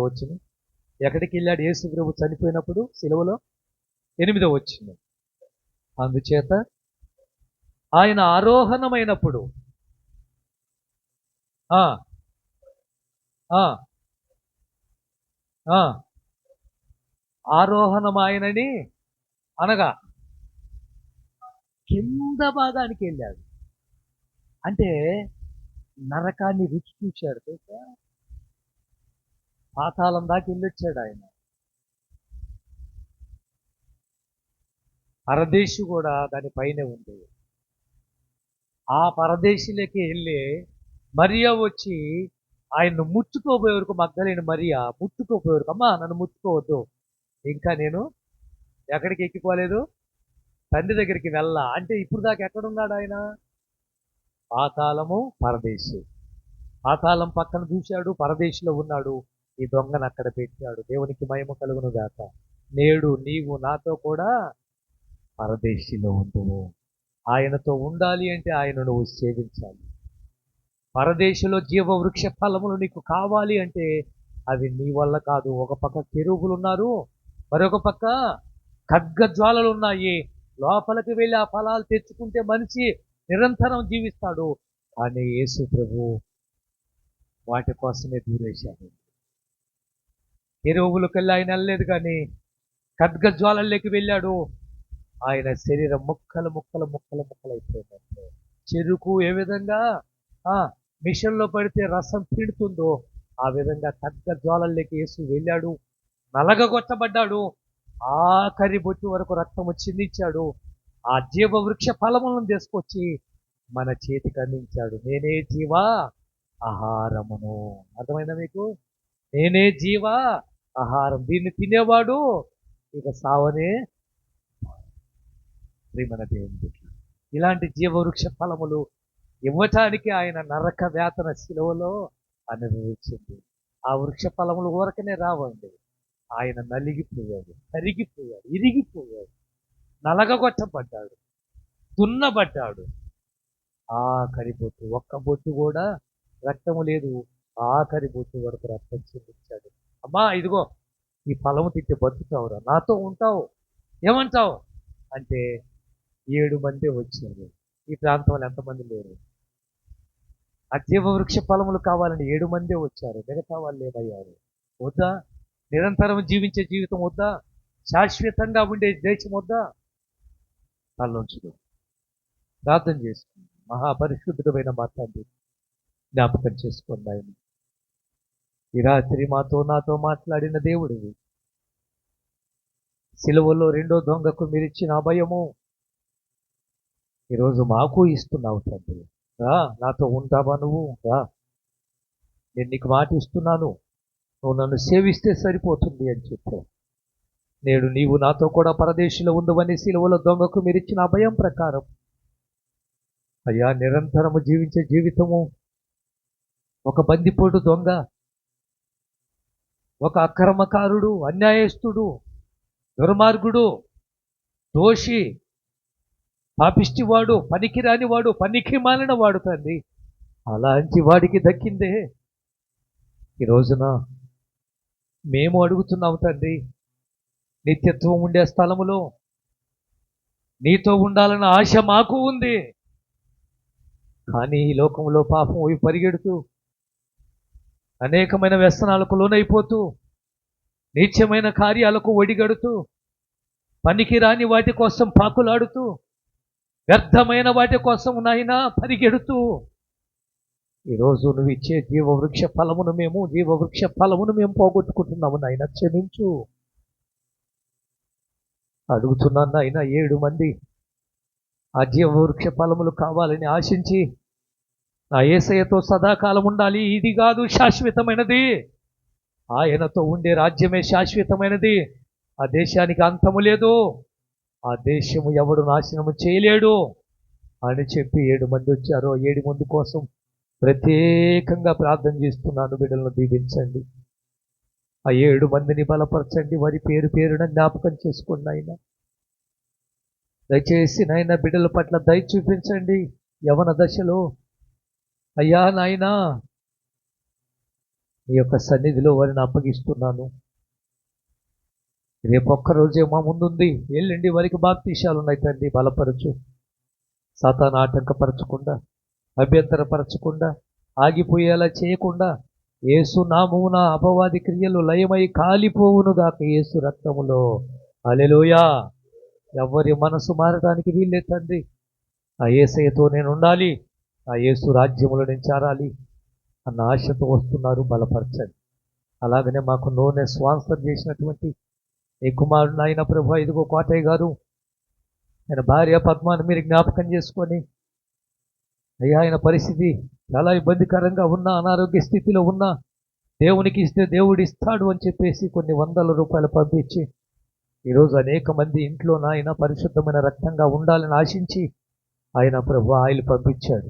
వచనం. ఎక్కడికి వెళ్ళాడు యేసు ప్రభు చనిపోయినప్పుడు శిలువలో? 8వ వచనం. అందుచేత ఆయన ఆరోహణమైనప్పుడు ఆ ఆ ఆ ఆరోహణమాయనని అనగా కింద భాగానికి వెళ్ళాడు. అంటే నరకాన్ని రుచి చూశాడు. తెలుసా? పాతాళం దాకా వెళ్ళొచ్చాడు ఆయన. పరదేశి కూడా దాని పైనే ఉంది. ఆ పరదేశిలోకి వెళ్ళి మరియా వచ్చి ఆయన్ను ముట్టుకోబోయే వరకు, మగ్దలేని మరియా ముట్టుకోబోయే వరకు, అమ్మా నన్ను ముట్టుకోవద్దు, ఇంకా నేను ఎక్కడికి ఎక్కిపోలేదు, తండ్రి దగ్గరికి వెళ్ళా అంటే ఇప్పుడు దాకా ఎక్కడున్నాడు ఆయన? పాతాళము, పరదేశి. పాతాళం పక్కన చూశాడు, పరదేశిలో ఉన్నాడు. ఈ దొంగను అక్కడ పెట్టాడు. దేవునికి మహిమ కలుగును గాక. నేడు నీవు నాతో కూడా పరదేశిలో ఉండువు. ఆయనతో ఉండాలి అంటే ఆయన నువ్వు సేవించాలి. పరదేశిలో జీవవృక్ష ఫలములు నీకు కావాలి అంటే అవి నీ వల్ల కాదు. ఒక పక్క కెరూబులు ఉన్నారు, మరొక పక్క ఖడ్గజ్వాలలు ఉన్నాయి. లోపలికి వెళ్ళి ఆ ఫలాలు తెచ్చుకుంటే మనిషి నిరంతరం జీవిస్తాడు. కానీ యేసు ప్రభు వాటి కోసమే దూరేశాడు. కెరూబులకు వెళ్ళి ఆయన వెళ్ళలేదు, కానీ ఖడ్గజ్వాలల్లోకి వెళ్ళాడు. ఆయన శరీరం ముక్కలు అయిపోయిందంటే, చెరుకు ఏ విధంగా మిషన్లో పడితే రసం పీడుతుందో ఆ విధంగా ఖడ్గజ్వాలల్లోకి యేసు వెళ్ళాడు. నలగగొట్టబడ్డాడు. ఆఖరి బొట్టు వరకు రక్తము చిందించాడు. ఆ జీవవృక్ష ఫలములను తీసుకొచ్చి మన చేతికి అందించాడు. నేనే జీవ ఆహారమును. అర్థమైందా మీకు? నేనే జీవ ఆహారం. దీన్ని తినేవాడు ఇక సావనే. ప్రియమైన దేవుని బిడ్డలారా, ఇలాంటి జీవవృక్ష ఫలములు ఇవ్వటానికి ఆయన నరక వేతన శిలువలో అనుభవించింది. ఆ వృక్ష ఫలములు ఊరకనే రావండి. ఆయన నలిగిపోయాడు, కరిగిపోయాడు, ఇరిగిపోయాడు, నలగగొట్టబడ్డాడు, దున్నబడ్డాడు. ఆఖరి బొట్టు, ఒక్క బొట్టు కూడా రక్తము లేదు. ఆఖరి బొట్టు వరకు రక్తం చెందించాడు. అమ్మా ఇదిగో ఈ ఫలము తిట్టి బతుకుతావురా, నాతో ఉంటావు, ఏమంటావు అంటే 7 మంది వచ్చారు. ఈ ప్రాంతంలో ఎంతమంది లేరు? ఆ జీవవృక్ష ఫలములు కావాలని 7 మందే వచ్చారు. మిగతా వాళ్ళు ఏమయ్యారు? వద్దా? నిరంతరం జీవించే జీవితం వద్దా? శాశ్వతంగా ఉండే దేశం వద్దా? తల్లోంచుడు ప్రార్థన చేసుకుంది. మహాపరిశుద్ధుడమైన మా తండ్రి, జ్ఞాపకం చేసుకోండి ఆయన. ఈ రాత్రి నాతో మాట్లాడిన దేవుడివి. సిలువలో రెండో దొంగకు మీరిచ్చిన అభయము ఈరోజు మాకు ఇస్తున్నావు తండ్రి. రా, నాతో ఉంటావా? నువ్వు రా, నేను నీకు మాట ఇస్తున్నాను, నువ్వు నన్ను సేవిస్తే సరిపోతుంది అని చెప్పావు. నేడు నీవు నాతో కూడా పరదేశిలో ఉందవని సిలువలో దొంగకు మీరిచ్చిన అభయం ప్రకారం అయ్యా, నిరంతరము జీవించే జీవితము ఒక బందిపోటు దొంగ, ఒక అక్రమకారుడు, అన్యాయస్తుడు, దుర్మార్గుడు, దోషి, పాపిష్టివాడు, పనికిరాని వాడు, పనికి మాలిన వాడు తండ్రి, అలాంటి వాడికి దక్కిందే. ఈ రోజున మేము అడుగుతున్నాము తండ్రి, నిత్యత్వం ఉండే స్థలములో నీతో ఉండాలన్న ఆశ మాకు ఉంది. కానీ ఈ లోకంలో పాపం అవి పరిగెడుతూ అనేకమైన వ్యసనాలకు లోనైపోతూ నీచమైన కార్యాలకు ఒడిగడుతూ పనికి రాని వాటి కోసం పాకులాడుతూ వ్యర్థమైన వాటి కోసం నాయనా పరిగెడుతూ ఈరోజు నువ్వు ఇచ్చే జీవవృక్ష ఫలమును మేము పోగొట్టుకుంటున్నాము నాయన, క్షమించు. అడుగుతున్నాను నాయన, 7 మంది ఆ జీవవృక్ష ఫలములు కావాలని ఆశించి నా యేసయ్యతో సదాకాలం ఉండాలి. ఇది కాదు శాశ్వతమైనది, ఆయనతో ఉండే రాజ్యమే శాశ్వతమైనది. ఆ దేశానికి అంతము లేదు, ఆ దేశము ఎవడు నాశనము చేయలేడు అని చెప్పి 7 మంది వచ్చారు. 7 మంది కోసం ప్రత్యేకంగా ప్రార్థన చేస్తున్నాను. బిడ్డలను దీవించండి, ఆ 7 మందిని బలపరచండి, వారి పేరు పేరున జ్ఞాపకం చేసుకోండి నాయన. దయచేసి నాయన బిడ్డల పట్ల దయ చూపించండి. యవన దశలో అయ్యా నాయనా, నీ యొక్క సన్నిధిలో వారిని అప్పగిస్తున్నాను. రేపు ఒక్కరోజే మా ముందుంది, వెళ్ళండి, వారికి బాప్తీసాలు ఉన్నాయి తండ్రి. బలపరచు, సాతాను ఆటంకపరచకుండా, అభ్యంతరపరచకుండా, ఆగిపోయేలా చేయకుండా, యేసు నామమున అపవాది క్రియలు లయమై కాలిపోవునుగాక యేసు రక్తములో. హల్లెలూయా. ఎవరి మనసు మారడానికి వీళ్ళే తండ్రి. ఆ యేసయ్యతో నేను ఉండాలి, ఆ యేసు రాజ్యములో నేను చేరాలి అన్న ఆశతో వస్తున్నారు. బలపరచండి. అలాగనే మాకు నూనె స్పాన్సర్ చేసినటువంటి ఈ కుమారుడు ఆయన ప్రభు, ఇదిగో కోటయ్య గారు, ఆయన భార్య పద్మాన్ని మీరు జ్ఞాపకం చేసుకొని, అయ్యా ఆయన పరిస్థితి చాలా ఇబ్బందికరంగా ఉన్న, అనారోగ్య స్థితిలో ఉన్న, దేవునికి ఇస్తే దేవుడు ఇస్తాడు అని చెప్పేసి కొన్ని ₹100 పంపించి ఈరోజు అనేక మంది ఇంట్లో నాయన పరిశుద్ధమైన రక్తంగా ఉండాలని ఆశించి ఆయన ప్రభు ఆయిల్ పంపించాడు.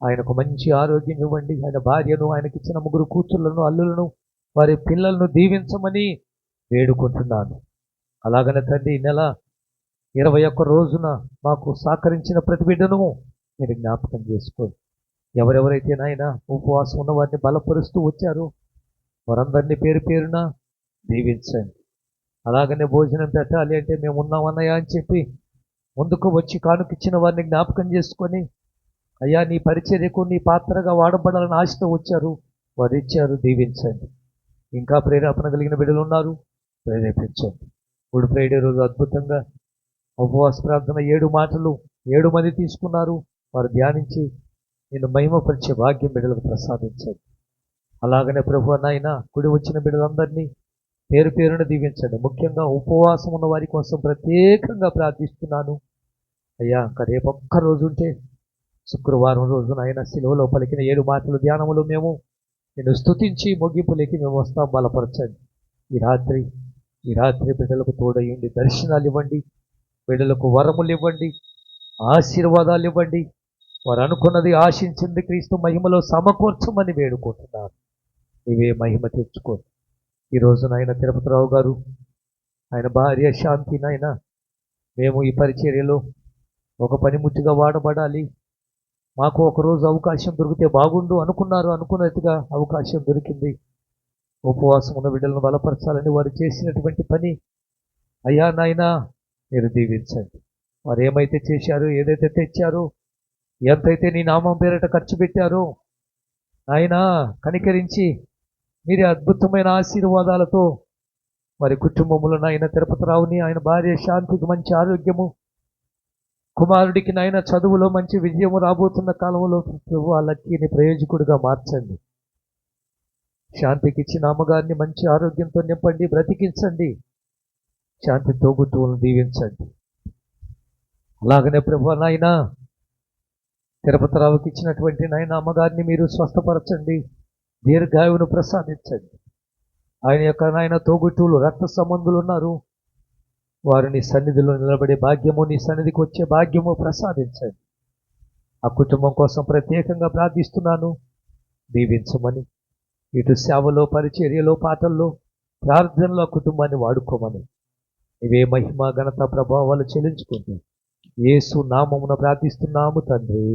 ఆయనకు మంచి ఆరోగ్యం ఇవ్వండి. ఆయన భార్యను, ఆయనకి ఇచ్చిన 3 కూతుళ్లను, అల్లులను, వారి పిల్లలను దీవించమని వేడుకుంటున్నాను. అలాగనే తండ్రి, ఈ నెల 21 రోజున మాకు సహకరించిన ప్రతి బిడ్డను మీరు జ్ఞాపకం చేసుకోండి. ఎవరెవరైతే నాయన ఉపవాసం ఉన్న వారిని బలపరుస్తూ వచ్చారో వారందరినీ పేరు పేరున దీవించండి. అలాగనే భోజనం పెట్టాలి అంటే మేము ఉన్నామన్నయ్యా అని చెప్పి ముందుకు వచ్చి కానుకిచ్చిన వారిని జ్ఞాపకం చేసుకొని, అయ్యా నీ పరిచర్యకు నీ పాత్రగా వాడబడాలని ఆశతో వచ్చారు, వారు ఇచ్చారు, దీవించండి. ఇంకా ప్రేరేపణ కలిగిన బిడ్డలు ఉన్నారు, ప్రేరేపించండి. గుడ్ ఫ్రైడే రోజు అద్భుతంగా ఉపవాస ప్రార్థన 7 మాటలు 7 మంది తీసుకున్నారు. వారు ధ్యానించి నేను మహిమపరిచే భాగ్యం బిడ్డలకు ప్రసాదించండి. అలాగనే ప్రభు నాయన కుడి వచ్చిన బిడ్డలందరినీ పేరు పేరున దీవించండి. ముఖ్యంగా ఉపవాసం ఉన్న వారి కోసం ప్రత్యేకంగా ప్రార్థిస్తున్నాను. అయ్యా ఇంకా రేపు ఒక్క రోజు ఉంటే శుక్రవారం రోజున ఆయన శిలువలో పలికిన 7 మాటలు ధ్యానములు మేము నేను స్తుతించి ముగింపులేకి మేము వస్తాం. బలపరచండి. ఈ రాత్రి బిడ్డలకు తోడయ్యండి, దర్శనాలు ఇవ్వండి, బిడ్డలకు వరములు ఇవ్వండి, ఆశీర్వాదాలు ఇవ్వండి. వారు అనుకున్నది, ఆశించింది క్రీస్తు మహిమలో సమకూర్చమని వేడుకుంటున్నారు. ఇవే మహిమ తెచ్చుకోండి. ఈ రోజునైన తిరుపతిరావు గారు, ఆయన భార్య శాంతినైనా మేము ఈ పరిచర్యలో ఒక పనిముట్టుగా వాడబడాలి, మాకు ఒకరోజు అవకాశం దొరికితే బాగుండు అనుకున్నారు. అనుకున్నట్టుగా అవకాశం దొరికింది. ఉపవాసం ఉన్న బిడ్డలను బలపరచాలని వారు చేసినటువంటి పని అయ్యా నాయనా మీరు దీవించండి. వారు ఏమైతే చేశారో, ఏదైతే తెచ్చారో, ఎంతైతే నీ నామం పేరట ఖర్చు పెట్టారో నాయనా కనికరించి మీరే అద్భుతమైన ఆశీర్వాదాలతో వారి కుటుంబములో నాయన తిరుపతిరావుని, ఆయన భార్య శాంతికి మంచి ఆరోగ్యము, కుమారుడికి నాయన చదువులో మంచి విజయము రాబోతున్న కాలంలో ప్రభు ఆ లక్కీని ప్రయోజకుడిగా మార్చండి. శాంతికి ఇచ్చిన అమ్మగారిని మంచి ఆరోగ్యంతో నింపండి, బ్రతికించండి. శాంతి తోబుట్టువులను దీవించండి. అలాగనే ప్రభు నాయన తిరుపతిరావుకి ఇచ్చినటువంటి నాయన అమ్మగారిని మీరు స్వస్థపరచండి, దీర్ఘాయువును ప్రసాదించండి. ఆయన యొక్క నాయన తోబుట్టువులు రక్త సంబంధులు ఉన్నారు, వారిని సన్నిధిలో నిలబడే భాగ్యము, నీ సన్నిధికి వచ్చే భాగ్యము ప్రసాదించండి. ఆ కుటుంబం కోసం ప్రత్యేకంగా ప్రార్థిస్తున్నాను, దీవించమని. ఇటు సేవలో, పరిచర్యలో, పాటల్లో, ప్రార్థనలో ఆ కుటుంబాన్ని వాడుకోమని ఇవే మహిమ ఘనత ప్రభావాలు చెల్లించుకుంటూ యేసు నామమున ప్రార్థిస్తున్నాము తండ్రి.